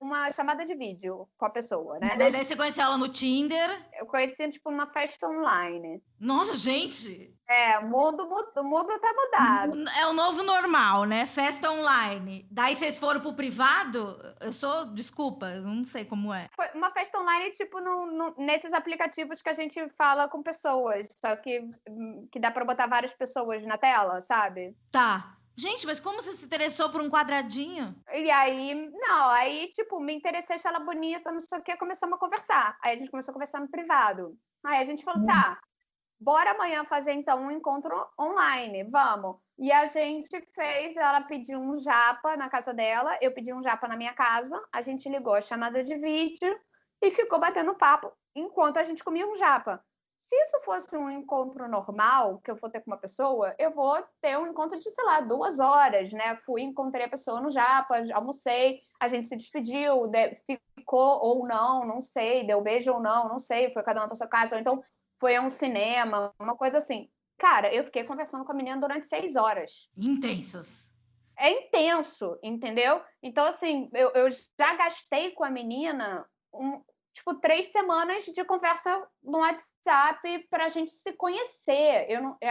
uma chamada de vídeo com a pessoa, né? Daí você conheceu ela no Tinder? Eu conheci, tipo, numa festa online. Nossa, gente! O mundo tá mudado. É o novo normal, né? Festa online. Daí vocês foram pro privado? Desculpa, eu não sei como é. Foi uma festa online, tipo, nesses aplicativos que a gente fala com pessoas, só que dá pra botar várias pessoas na tela, sabe? Tá. Gente, mas como você se interessou por um quadradinho? E aí, tipo, me interessei, achei ela bonita, não sei o que, começamos a conversar. Aí a gente começou a conversar no privado. Aí a gente falou assim, bora amanhã fazer, então, um encontro online, vamos. E a gente ela pediu um japa na casa dela, eu pedi um japa na minha casa, a gente ligou a chamada de vídeo e ficou batendo papo enquanto a gente comia um japa. Se isso fosse um encontro normal, que eu for ter com uma pessoa, eu vou ter um encontro de, sei lá, 2 horas, né? Fui, encontrei a pessoa no Japa, almocei, a gente se despediu, ficou ou não sei, deu beijo ou não sei, foi cada uma para sua casa, ou então foi a um cinema, uma coisa assim. Cara, eu fiquei conversando com a menina durante 6 horas. Intensas. É intenso, entendeu? Então, assim, eu já gastei com a menina tipo, 3 semanas de conversa no WhatsApp para a gente se conhecer.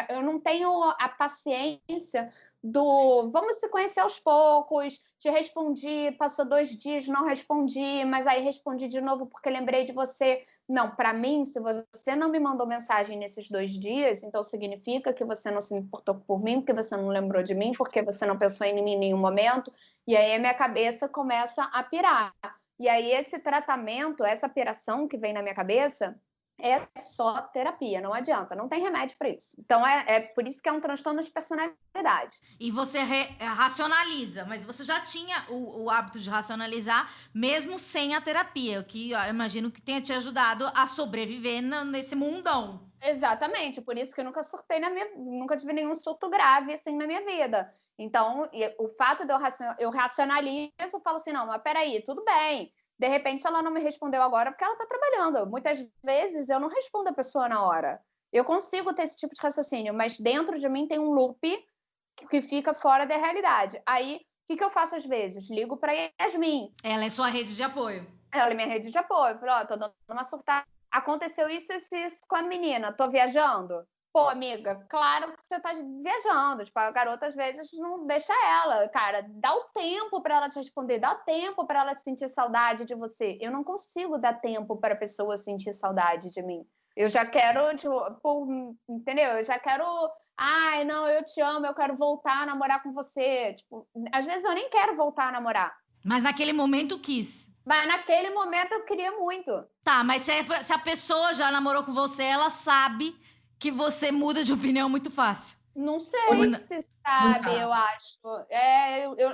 Eu não tenho a paciência do vamos se conhecer aos poucos, te respondi, passou 2 dias, não respondi, mas aí respondi de novo porque lembrei de você. Não, para mim, se você não me mandou mensagem nesses 2 dias, então significa que você não se importou por mim, porque você não lembrou de mim, porque você não pensou em mim em nenhum momento. E aí a minha cabeça começa a pirar. E aí esse tratamento, essa piração que vem na minha cabeça, é só terapia, não adianta, não tem remédio para isso. Então é por isso que é um transtorno de personalidade. E você racionaliza, mas você já tinha o hábito de racionalizar mesmo sem a terapia, o que eu imagino que tenha te ajudado a sobreviver nesse mundão. Exatamente, por isso que eu nunca surtei nunca tive nenhum surto grave assim na minha vida. Então, o fato de eu racionalizo, eu falo assim, não, mas peraí, tudo bem. De repente ela não me respondeu agora porque ela está trabalhando. Muitas vezes eu não respondo a pessoa na hora. Eu consigo ter esse tipo de raciocínio, mas dentro de mim tem um loop que fica fora da realidade. Aí, o que eu faço às vezes? Ligo para Yasmin. Ela é sua rede de apoio. Ela é minha rede de apoio. Eu falo, tô dando uma surtada. Aconteceu isso com a menina. Tô viajando. Pô, amiga, claro que você tá viajando. Tipo, a garota, às vezes, não deixa ela. Cara, dá o tempo para ela te responder. Dá o tempo para ela sentir saudade de você. Eu não consigo dar tempo para a pessoa sentir saudade de mim. Eu já quero, tipo, entendeu? Eu já quero... Ai, não, eu te amo, eu quero voltar a namorar com você. Tipo, às vezes eu nem quero voltar a namorar. Mas naquele momento quis. Mas naquele momento eu queria muito. Tá, mas se a pessoa já namorou com você, ela sabe que você muda de opinião muito fácil. Não sei se sabe, eu acho.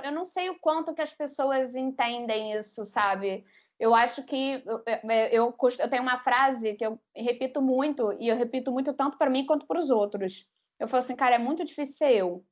Eu não sei o quanto que as pessoas entendem isso, sabe? Eu acho que eu tenho uma frase que eu repito muito, e eu repito muito tanto para mim quanto para os outros. Eu falo assim, cara, é muito difícil ser eu.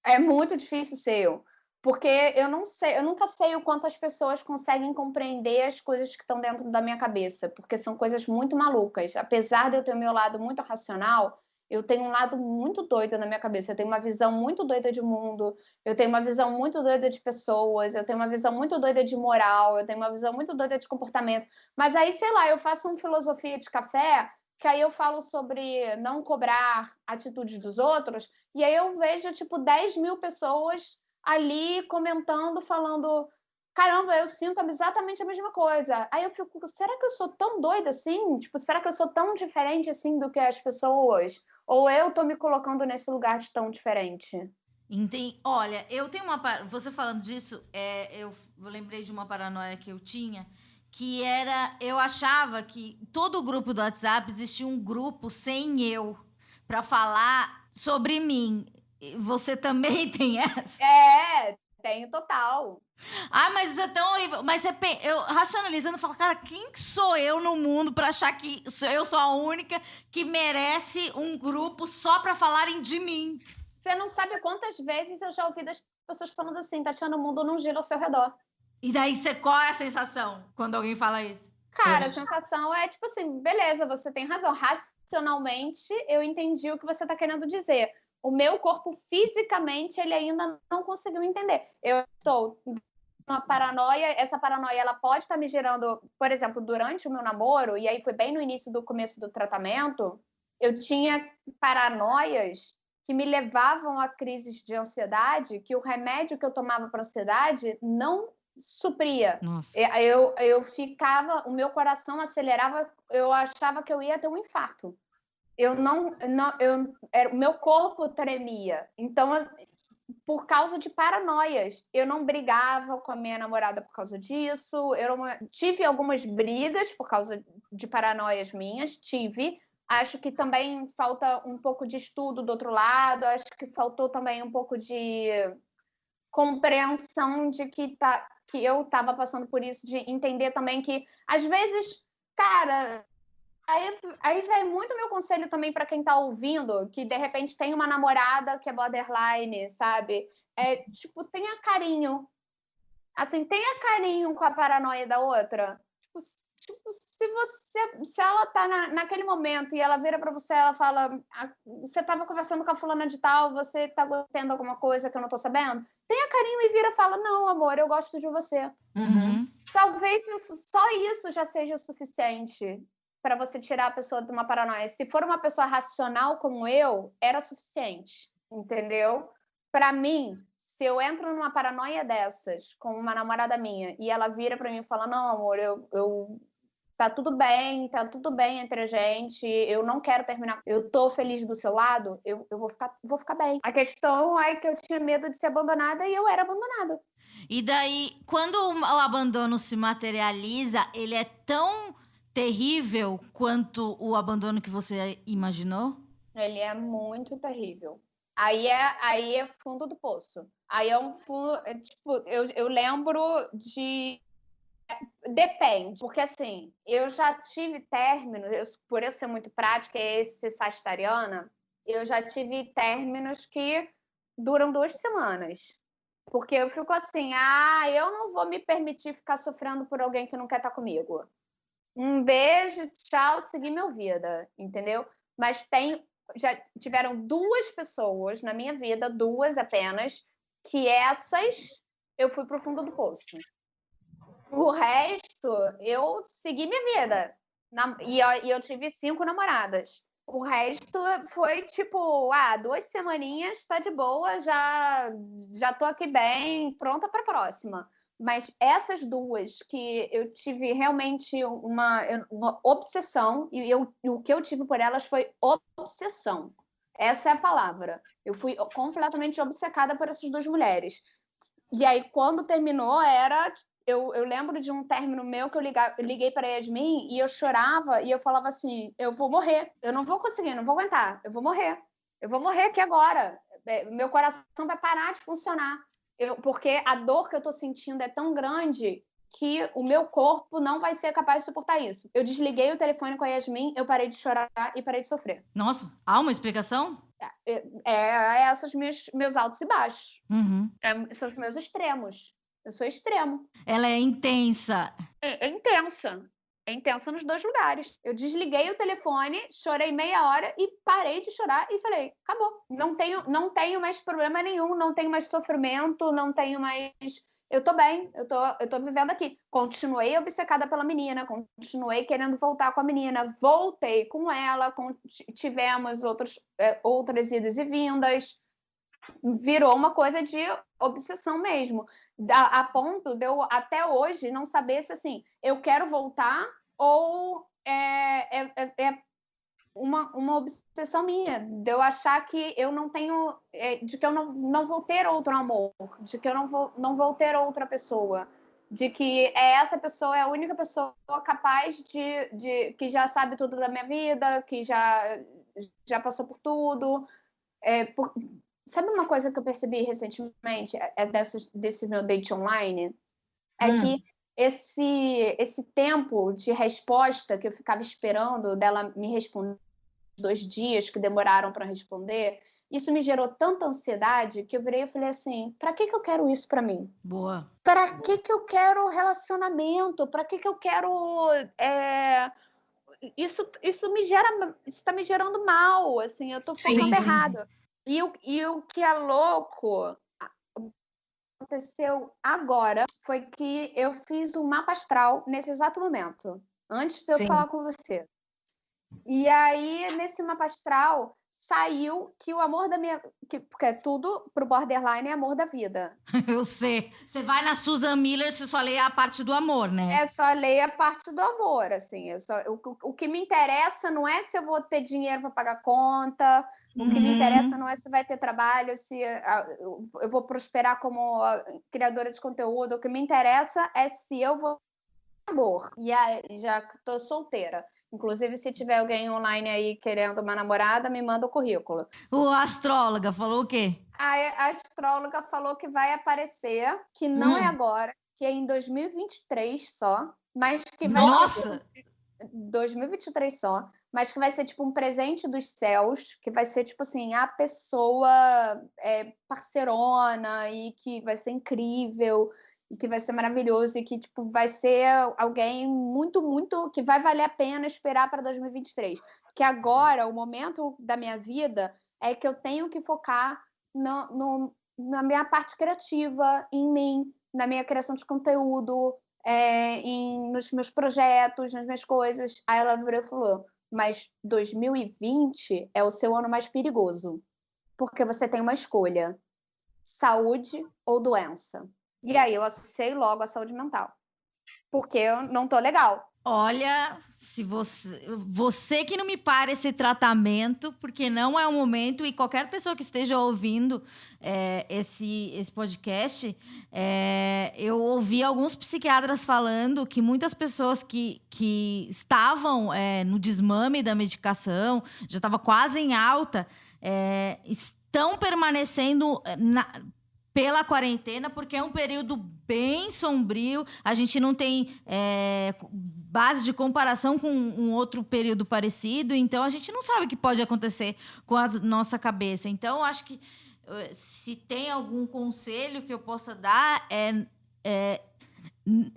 É muito difícil ser eu. Porque eu não sei, eu nunca sei o quanto as pessoas conseguem compreender as coisas que estão dentro da minha cabeça, porque são coisas muito malucas. Apesar de eu ter o meu lado muito racional, eu tenho um lado muito doido na minha cabeça. Eu tenho uma visão muito doida de mundo, eu tenho uma visão muito doida de pessoas, eu tenho uma visão muito doida de moral, eu tenho uma visão muito doida de comportamento. Mas aí, sei lá, eu faço uma filosofia de café, que aí eu falo sobre não cobrar atitudes dos outros, e aí eu vejo, tipo, 10 mil pessoas ali comentando, falando, caramba, eu sinto exatamente a mesma coisa. Aí eu fico, será que eu sou tão doida assim? Tipo, será que eu sou tão diferente assim do que as pessoas? Ou eu tô me colocando nesse lugar de tão diferente? Entendi. Olha, eu tenho você falando disso, eu lembrei de uma paranoia que eu tinha, que era, eu achava que todo o grupo do WhatsApp existia um grupo sem eu, para falar sobre mim. Você também tem essa? Tenho total. Ah, mas isso é tão horrível. Mas eu racionalizando, falo, cara, quem que sou eu no mundo pra achar que eu sou a única que merece um grupo só pra falarem de mim? Você não sabe quantas vezes eu já ouvi das pessoas falando assim, Tatiana, o mundo não gira ao seu redor. E daí, qual é a sensação quando alguém fala isso? Cara, a sensação é tipo assim, beleza, você tem razão. Racionalmente, eu entendi o que você tá querendo dizer. O meu corpo, fisicamente, ele ainda não conseguiu entender. Eu estou uma paranoia, essa paranoia ela pode estar me gerando, por exemplo, durante o meu namoro, e aí foi bem no início do começo do tratamento, eu tinha paranoias que me levavam a crises de ansiedade, que o remédio que eu tomava para ansiedade não supria. Nossa. Eu ficava, o meu coração acelerava, eu achava que eu ia ter um infarto. O meu corpo tremia. Então, por causa de paranoias. Eu não brigava com a minha namorada por causa disso. Tive algumas brigas por causa de paranoias minhas. Acho que também falta um pouco de estudo do outro lado. Acho que faltou também um pouco de compreensão de que eu estava passando por isso, de entender também que, às vezes, cara, Aí vem muito meu conselho também para quem tá ouvindo, que de repente tem uma namorada que é borderline, sabe? Tipo, tenha carinho. Assim, tenha carinho com a paranoia da outra. Se ela tá naquele momento e ela vira para você, ela fala: você tava conversando com a fulana de tal, você tá tendo alguma coisa que eu não tô sabendo? Tenha carinho e vira e fala: não, amor, eu gosto de você. Uhum. Talvez só isso já seja o suficiente para você tirar a pessoa de uma paranoia. Se for uma pessoa racional como eu, era suficiente, entendeu? Para mim, se eu entro numa paranoia dessas com uma namorada minha e ela vira para mim e fala: não, amor, tá tudo bem entre a gente, eu não quero terminar, eu tô feliz do seu lado, eu vou ficar bem. A questão é que eu tinha medo de ser abandonada e eu era abandonada. E daí, quando o abandono se materializa, ele é tão terrível quanto o abandono que você imaginou? Ele é muito terrível. Aí é fundo do poço. Aí é um fundo. Tipo, eu lembro de. Depende, porque assim, eu já tive términos, por eu ser muito prática e ser sagitariana, eu já tive términos que duram 2 semanas. Porque eu fico assim, eu não vou me permitir ficar sofrendo por alguém que não quer estar comigo. Um beijo, tchau, segui minha vida, entendeu? Mas já tiveram 2 pessoas na minha vida, 2 apenas, que essas eu fui pro fundo do poço. O resto, eu segui minha vida. E eu tive 5 namoradas. O resto foi tipo, 2 semaninhas, tá de boa, já tô aqui bem, pronta pra próxima. Mas essas 2 que eu tive realmente uma obsessão, e o que eu tive por elas foi obsessão. Essa é a palavra. Eu fui completamente obcecada por essas 2 mulheres. E aí, quando terminou, eu lembro de um término meu que eu liguei para Yasmin e eu chorava e eu falava assim: eu vou morrer, eu não vou conseguir, não vou aguentar, eu vou morrer aqui agora. Meu coração vai parar de funcionar. Porque a dor que eu estou sentindo é tão grande que o meu corpo não vai ser capaz de suportar isso. Eu desliguei o telefone com a Yasmin, eu parei de chorar e parei de sofrer. Nossa, há uma explicação? Esses meus altos e baixos. Uhum. São os meus extremos. Eu sou extremo. Ela é intensa. É intensa. É intensa nos 2 lugares. Eu desliguei o telefone, chorei meia hora e parei de chorar e falei: acabou. Não tenho mais problema nenhum, não tenho mais sofrimento, não tenho mais. Eu tô bem, eu tô vivendo aqui. Continuei obcecada pela menina, continuei querendo voltar com a menina, voltei com ela, tivemos outras idas e vindas. Virou uma coisa de obsessão mesmo, a ponto de eu até hoje não saber se assim, eu quero voltar ou é uma obsessão minha, de eu achar que eu não tenho, de que eu não vou ter outro amor, de que eu não vou ter outra pessoa, de que essa pessoa é a única pessoa capaz de que já sabe tudo da minha vida, que já passou por tudo. Sabe uma coisa que eu percebi recentemente, desse meu date online? É que esse tempo de resposta que eu ficava esperando dela me responder, 2 dias que demoraram para responder, isso me gerou tanta ansiedade que eu virei e falei assim: para que eu quero isso para mim? Boa. Para que eu quero relacionamento? Para que eu quero. Isso está me gerando mal, assim, eu estou focando errado. E o que é louco aconteceu agora foi que eu fiz um mapa astral nesse exato momento, antes de eu falar com você. E aí, nesse mapa astral, saiu que o amor da minha... porque tudo pro borderline é amor da vida. Eu sei. Você vai na Susan Miller, você só lê a parte do amor, né? É só ler a parte do amor, assim. O que me interessa não é se eu vou ter dinheiro para pagar conta, o que me interessa não é se vai ter trabalho, se eu vou prosperar como criadora de conteúdo. O que me interessa é se eu vou ter amor. E aí, já estou solteira. Inclusive, se tiver alguém online aí querendo uma namorada, me manda o currículo. O astróloga falou o quê? A astróloga falou que vai aparecer, que não é agora, que é em 2023 só, mas que vai... Nossa! 2023 só, mas que vai ser tipo um presente dos céus, que vai ser tipo assim, a pessoa parceirona e que vai ser incrível e que vai ser maravilhoso e que tipo vai ser alguém muito, muito que vai valer a pena esperar para 2023. Que agora, o momento da minha vida é que eu tenho que focar na minha parte criativa, em mim, na minha criação de conteúdo, nos meus projetos, nas minhas coisas. Aí ela virou e falou, mas 2020 é o seu ano mais perigoso, porque você tem uma escolha, saúde ou doença. E aí eu associei logo a saúde mental, porque eu não tô legal. Olha, se você que não me para esse tratamento, porque não é o momento, e qualquer pessoa que esteja ouvindo esse podcast, eu ouvi alguns psiquiatras falando que muitas pessoas que estavam no desmame da medicação, já estava quase em alta, estão permanecendo pela quarentena, porque é um período bem sombrio, a gente não tem base de comparação com um outro período parecido, então a gente não sabe o que pode acontecer com a nossa cabeça. Então, acho que se tem algum conselho que eu possa dar,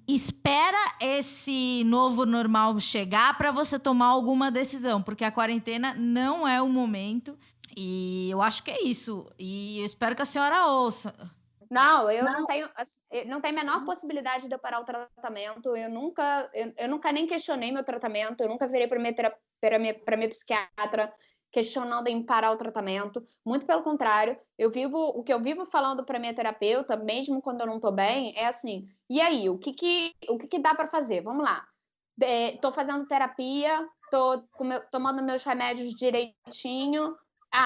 espera esse novo normal chegar para você tomar alguma decisão, porque a quarentena não é o momento. E eu acho que é isso. E eu espero que a senhora ouça. Não, eu não tenho a menor possibilidade de eu parar o tratamento. Eu nunca nem questionei meu tratamento. Eu nunca virei para minha psiquiatra questionando em parar o tratamento. Muito pelo contrário, o que eu vivo falando para minha terapeuta, mesmo quando eu não estou bem, é assim: e aí, o que dá para fazer? Vamos lá. Estou fazendo terapia, estou tomando meus remédios direitinho.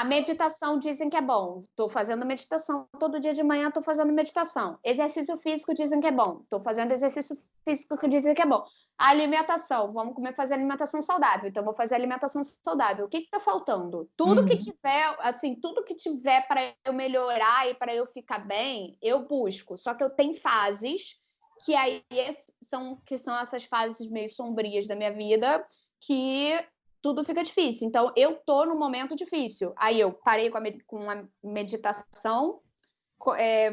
Meditação dizem que é bom. Estou fazendo meditação todo dia de manhã, estou fazendo meditação. Exercício físico dizem que é bom. Estou fazendo exercício físico que dizem que é bom. Alimentação, vamos fazer alimentação saudável. Então, vou fazer alimentação saudável. O que está faltando? Tudo que tiver para eu melhorar e para eu ficar bem, eu busco. Só que eu tenho fases que aí são essas fases meio sombrias da minha vida que tudo fica difícil. Então, eu tô num momento difícil. Aí eu parei com a meditação,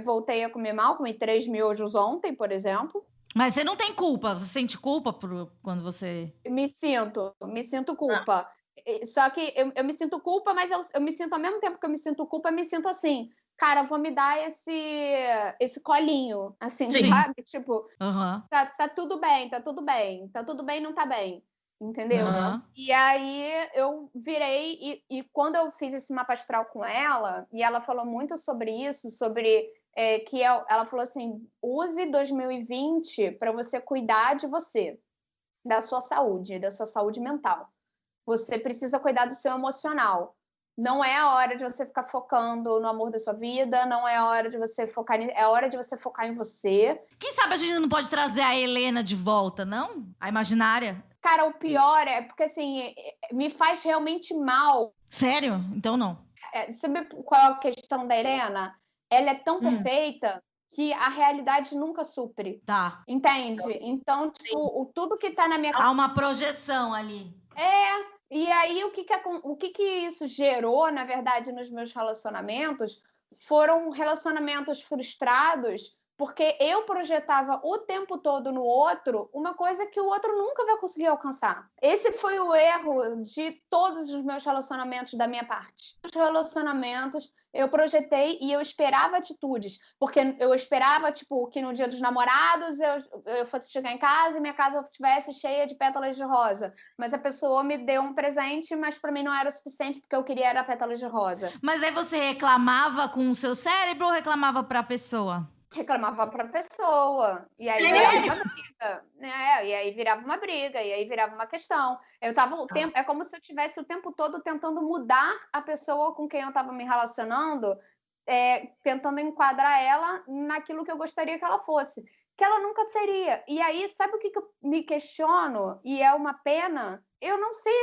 voltei a comer mal, comi 3 miojos ontem, por exemplo. Mas você não tem culpa? Você sente culpa quando você... Me sinto culpa. Só que eu me sinto culpa, mas eu me sinto, ao mesmo tempo que eu me sinto culpa, eu me sinto assim, cara, vou me dar esse colinho, assim, Sim. sabe? Tipo, Uhum. tá tudo bem, tá tudo bem. Tá tudo bem, não tá bem. Entendeu? Uhum. E aí eu virei, e quando eu fiz esse mapa astral com ela, e ela falou muito sobre isso, sobre ela falou assim, use 2020 para você cuidar de você, da sua saúde mental. Você precisa cuidar do seu emocional. Não é a hora de você ficar focando no amor da sua vida, não é a hora de você focar é a hora de você focar em você. Quem sabe a gente não pode trazer a Helena de volta, não? A imaginária? Cara, o pior é porque, assim, me faz realmente mal. Sério? Então não. Sabe qual é a questão da Helena? Ela é tão perfeita que a realidade nunca supre. Tá. Entende? Então, tipo, tudo que tá na minha... Há uma projeção ali. E aí, o que isso gerou, na verdade, nos meus relacionamentos, foram relacionamentos frustrados, porque eu projetava o tempo todo no outro uma coisa que o outro nunca vai conseguir alcançar. Esse foi o erro de todos os meus relacionamentos da minha parte. Os relacionamentos eu projetei e eu esperava atitudes, porque eu esperava, tipo, que no dia dos namorados eu fosse chegar em casa e minha casa estivesse cheia de pétalas de rosa, mas a pessoa me deu um presente, mas para mim não era o suficiente, porque eu queria era pétalas de rosa. Mas aí você reclamava com o seu cérebro ou reclamava para a pessoa? Reclamava para a pessoa, e aí virava uma briga, e aí virava uma briga, e aí virava uma questão. Eu tava é como se eu tivesse o tempo todo tentando mudar a pessoa com quem eu estava me relacionando, tentando enquadrar ela naquilo que eu gostaria que ela fosse, que ela nunca seria. E aí, sabe o que eu me questiono? E é uma pena, eu não sei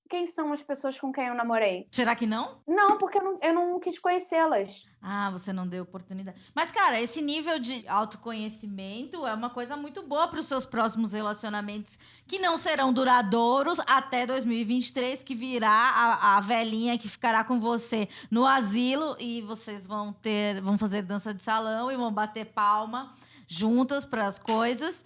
quem são as pessoas com quem eu namorei. Será que não? Não, porque eu não quis conhecê-las. Ah, você não deu oportunidade. Mas, cara, esse nível de autoconhecimento é uma coisa muito boa para os seus próximos relacionamentos, que não serão duradouros até 2023, que virá a velhinha que ficará com você no asilo e vocês vão fazer dança de salão e vão bater palma juntas para as coisas.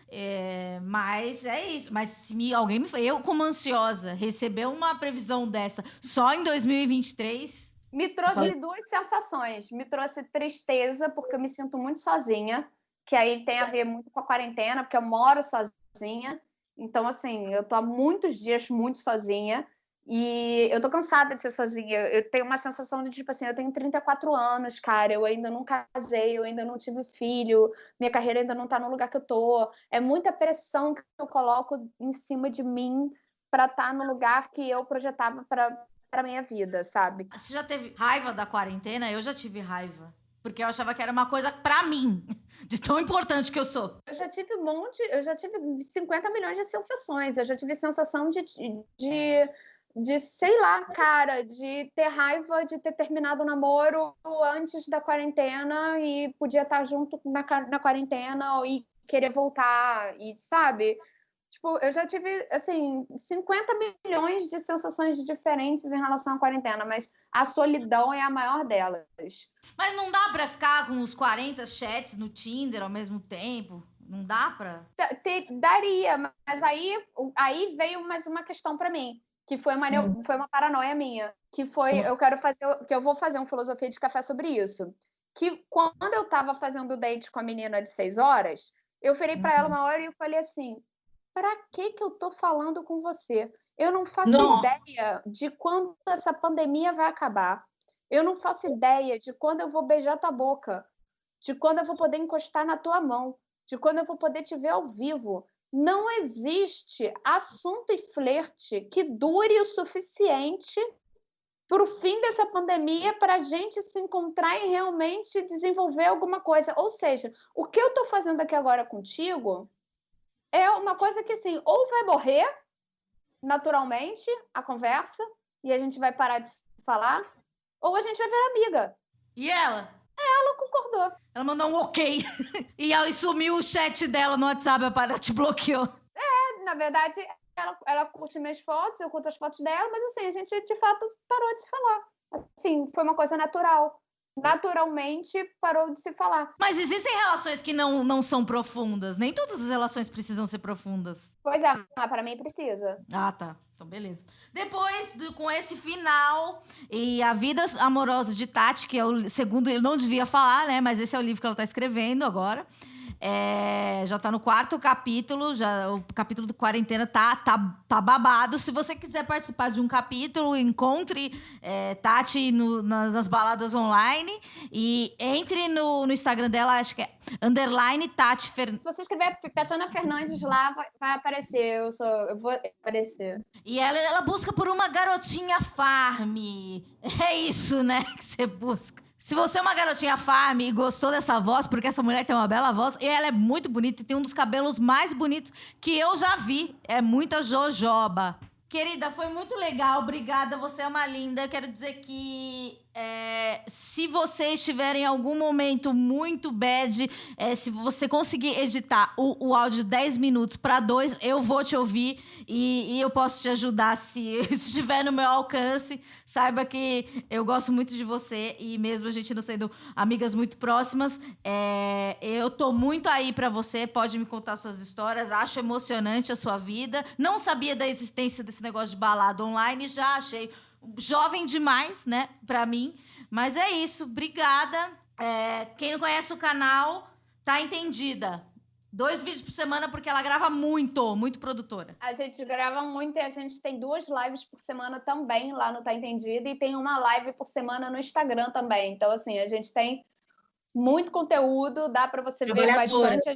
Mas é isso. Mas se alguém eu, como ansiosa, receber uma previsão dessa só em 2023... Me trouxe duas sensações. Me trouxe tristeza, porque eu me sinto muito sozinha, que aí tem a ver muito com a quarentena, porque eu moro sozinha. Então, assim, eu tô há muitos dias muito sozinha e eu tô cansada de ser sozinha. Eu tenho uma sensação de, tipo assim, eu tenho 34 anos, cara, eu ainda não casei, eu ainda não tive filho, minha carreira ainda não tá no lugar que eu tô. É muita pressão que eu coloco em cima de mim para estar no lugar que eu projetava para minha vida, sabe? Você já teve raiva da quarentena? Eu já tive raiva. Porque eu achava que era uma coisa pra mim, de tão importante que eu sou. Eu já tive 50 milhões de sensações. Eu já tive sensação de sei lá, cara, de ter raiva de ter terminado o namoro antes da quarentena e podia estar junto na quarentena e querer voltar, e sabe? Tipo, eu já tive, assim, 50 milhões de sensações diferentes em relação à quarentena, mas a solidão é a maior delas. Mas não dá pra ficar com uns 40 chats no Tinder ao mesmo tempo? Não dá pra? Daria, mas aí veio mais uma questão pra mim, que foi uma paranoia minha, que foi, eu vou fazer uma filosofia de café sobre isso. Que quando eu tava fazendo o date com a menina de 6 horas, eu virei pra ela uma hora e eu falei assim: pra que eu tô falando com você? Eu não faço ideia de quando essa pandemia vai acabar. Eu não faço ideia de quando eu vou beijar tua boca, de quando eu vou poder encostar na tua mão, de quando eu vou poder te ver ao vivo. Não existe assunto e flerte que dure o suficiente para o fim dessa pandemia para a gente se encontrar e realmente desenvolver alguma coisa. Ou seja, o que eu estou fazendo aqui agora contigo é uma coisa que, assim, ou vai morrer naturalmente a conversa e a gente vai parar de se falar, ou a gente vai virar amiga. E ela? Ela concordou. Ela mandou um ok. E sumiu o chat dela no WhatsApp, ela te bloqueou. Na verdade, ela curte minhas fotos, eu curto as fotos dela, mas assim, a gente de fato parou de se falar. Assim, foi uma coisa natural. Naturalmente parou de se falar. Mas existem relações que não são profundas. Nem todas as relações precisam ser profundas. Pois é, mas para mim precisa. Ah, tá. Então, beleza. Depois, com esse final e a vida amorosa de Tati, que é o segundo, ele não devia falar, né? Mas esse é o livro que ela tá escrevendo agora. Já tá no 4º capítulo, o capítulo do quarentena tá babado. Se você quiser participar de um capítulo, encontre Tati nas baladas online e entre no Instagram dela, acho que é _Tati Fernandes. Se você escrever Tatiana Fernandes lá, vai aparecer. Eu vou aparecer. E ela busca por uma garotinha farm. É isso, né, que você busca. Se você é uma garotinha farm e gostou dessa voz, porque essa mulher tem uma bela voz, e ela é muito bonita e tem um dos cabelos mais bonitos que eu já vi. É muita jojoba. Querida, foi muito legal. Obrigada, você é uma linda. Quero dizer que se você estiver em algum momento muito bad, se você conseguir editar o áudio de 10 minutos para 2, eu vou te ouvir e eu posso te ajudar se estiver no meu alcance. Saiba que eu gosto muito de você e mesmo a gente não sendo amigas muito próximas, eu tô muito aí para você. Pode me contar suas histórias. Acho emocionante a sua vida. Não sabia da existência desse negócio de balada online. Já achei jovem demais, né, pra mim. Mas é isso, obrigada. Quem não conhece o canal, tá entendida. 2 vídeos por semana, porque ela grava muito produtora. A gente grava muito e a gente tem 2 lives por semana também lá no Tá Entendido e tem uma live por semana no Instagram também. Então, assim, a gente tem muito conteúdo, dá para você ver bastante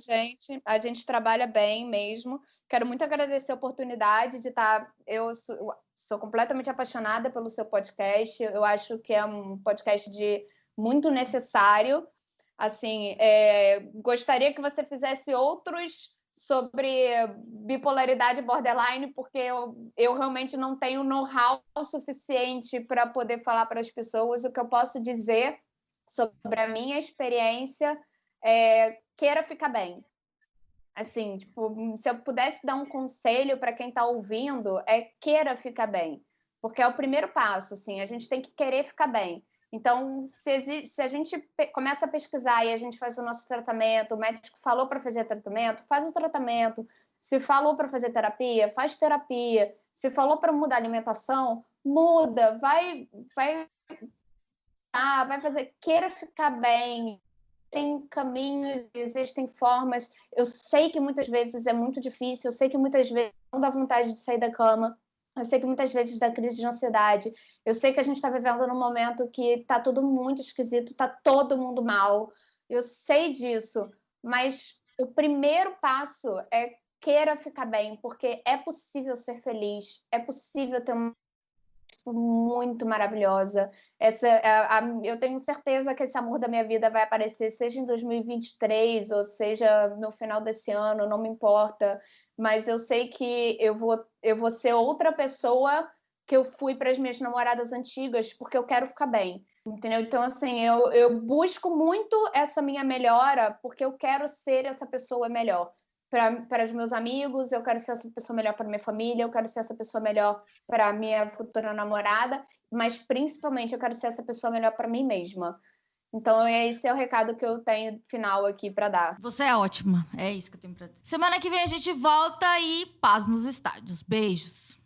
a gente trabalha bem mesmo. Quero muito agradecer a oportunidade de estar... Eu sou completamente apaixonada pelo seu podcast, eu acho que é um podcast muito necessário. Assim, gostaria que você fizesse outros sobre bipolaridade borderline, porque eu realmente não tenho know-how suficiente para poder falar para as pessoas. O que eu posso dizer sobre a minha experiência é queira ficar bem. Assim, tipo, se eu pudesse dar um conselho para quem está ouvindo, é queira ficar bem. Porque é o primeiro passo, assim, a gente tem que querer ficar bem. Então, se a gente começa a pesquisar e a gente faz o nosso tratamento, o médico falou para fazer tratamento, faz o tratamento. Se falou para fazer terapia, faz terapia. Se falou para mudar a alimentação, muda. Vai fazer, queira ficar bem. Tem caminhos, existem formas. Eu sei que muitas vezes é muito difícil, eu sei que muitas vezes não dá vontade de sair da cama. Eu sei que muitas vezes dá crise de ansiedade. Eu sei que a gente está vivendo num momento que está tudo muito esquisito, está todo mundo mal. Eu sei disso, mas o primeiro passo é queira ficar bem, porque é possível ser feliz, é possível ter uma muito maravilhosa. Eu tenho certeza que esse amor da minha vida vai aparecer, seja em 2023 ou seja no final desse ano, não me importa. Mas eu sei que eu vou ser outra pessoa que eu fui para as minhas namoradas antigas, porque eu quero ficar bem, entendeu? Então, assim, eu busco muito essa minha melhora, porque eu quero ser essa pessoa melhor. Para os meus amigos, eu quero ser essa pessoa melhor para minha família, eu quero ser essa pessoa melhor para minha futura namorada, mas principalmente eu quero ser essa pessoa melhor para mim mesma. Então, esse é o recado que eu tenho final aqui para dar. Você é ótima. É isso que eu tenho pra dizer. Semana que vem a gente volta e paz nos estádios. Beijos.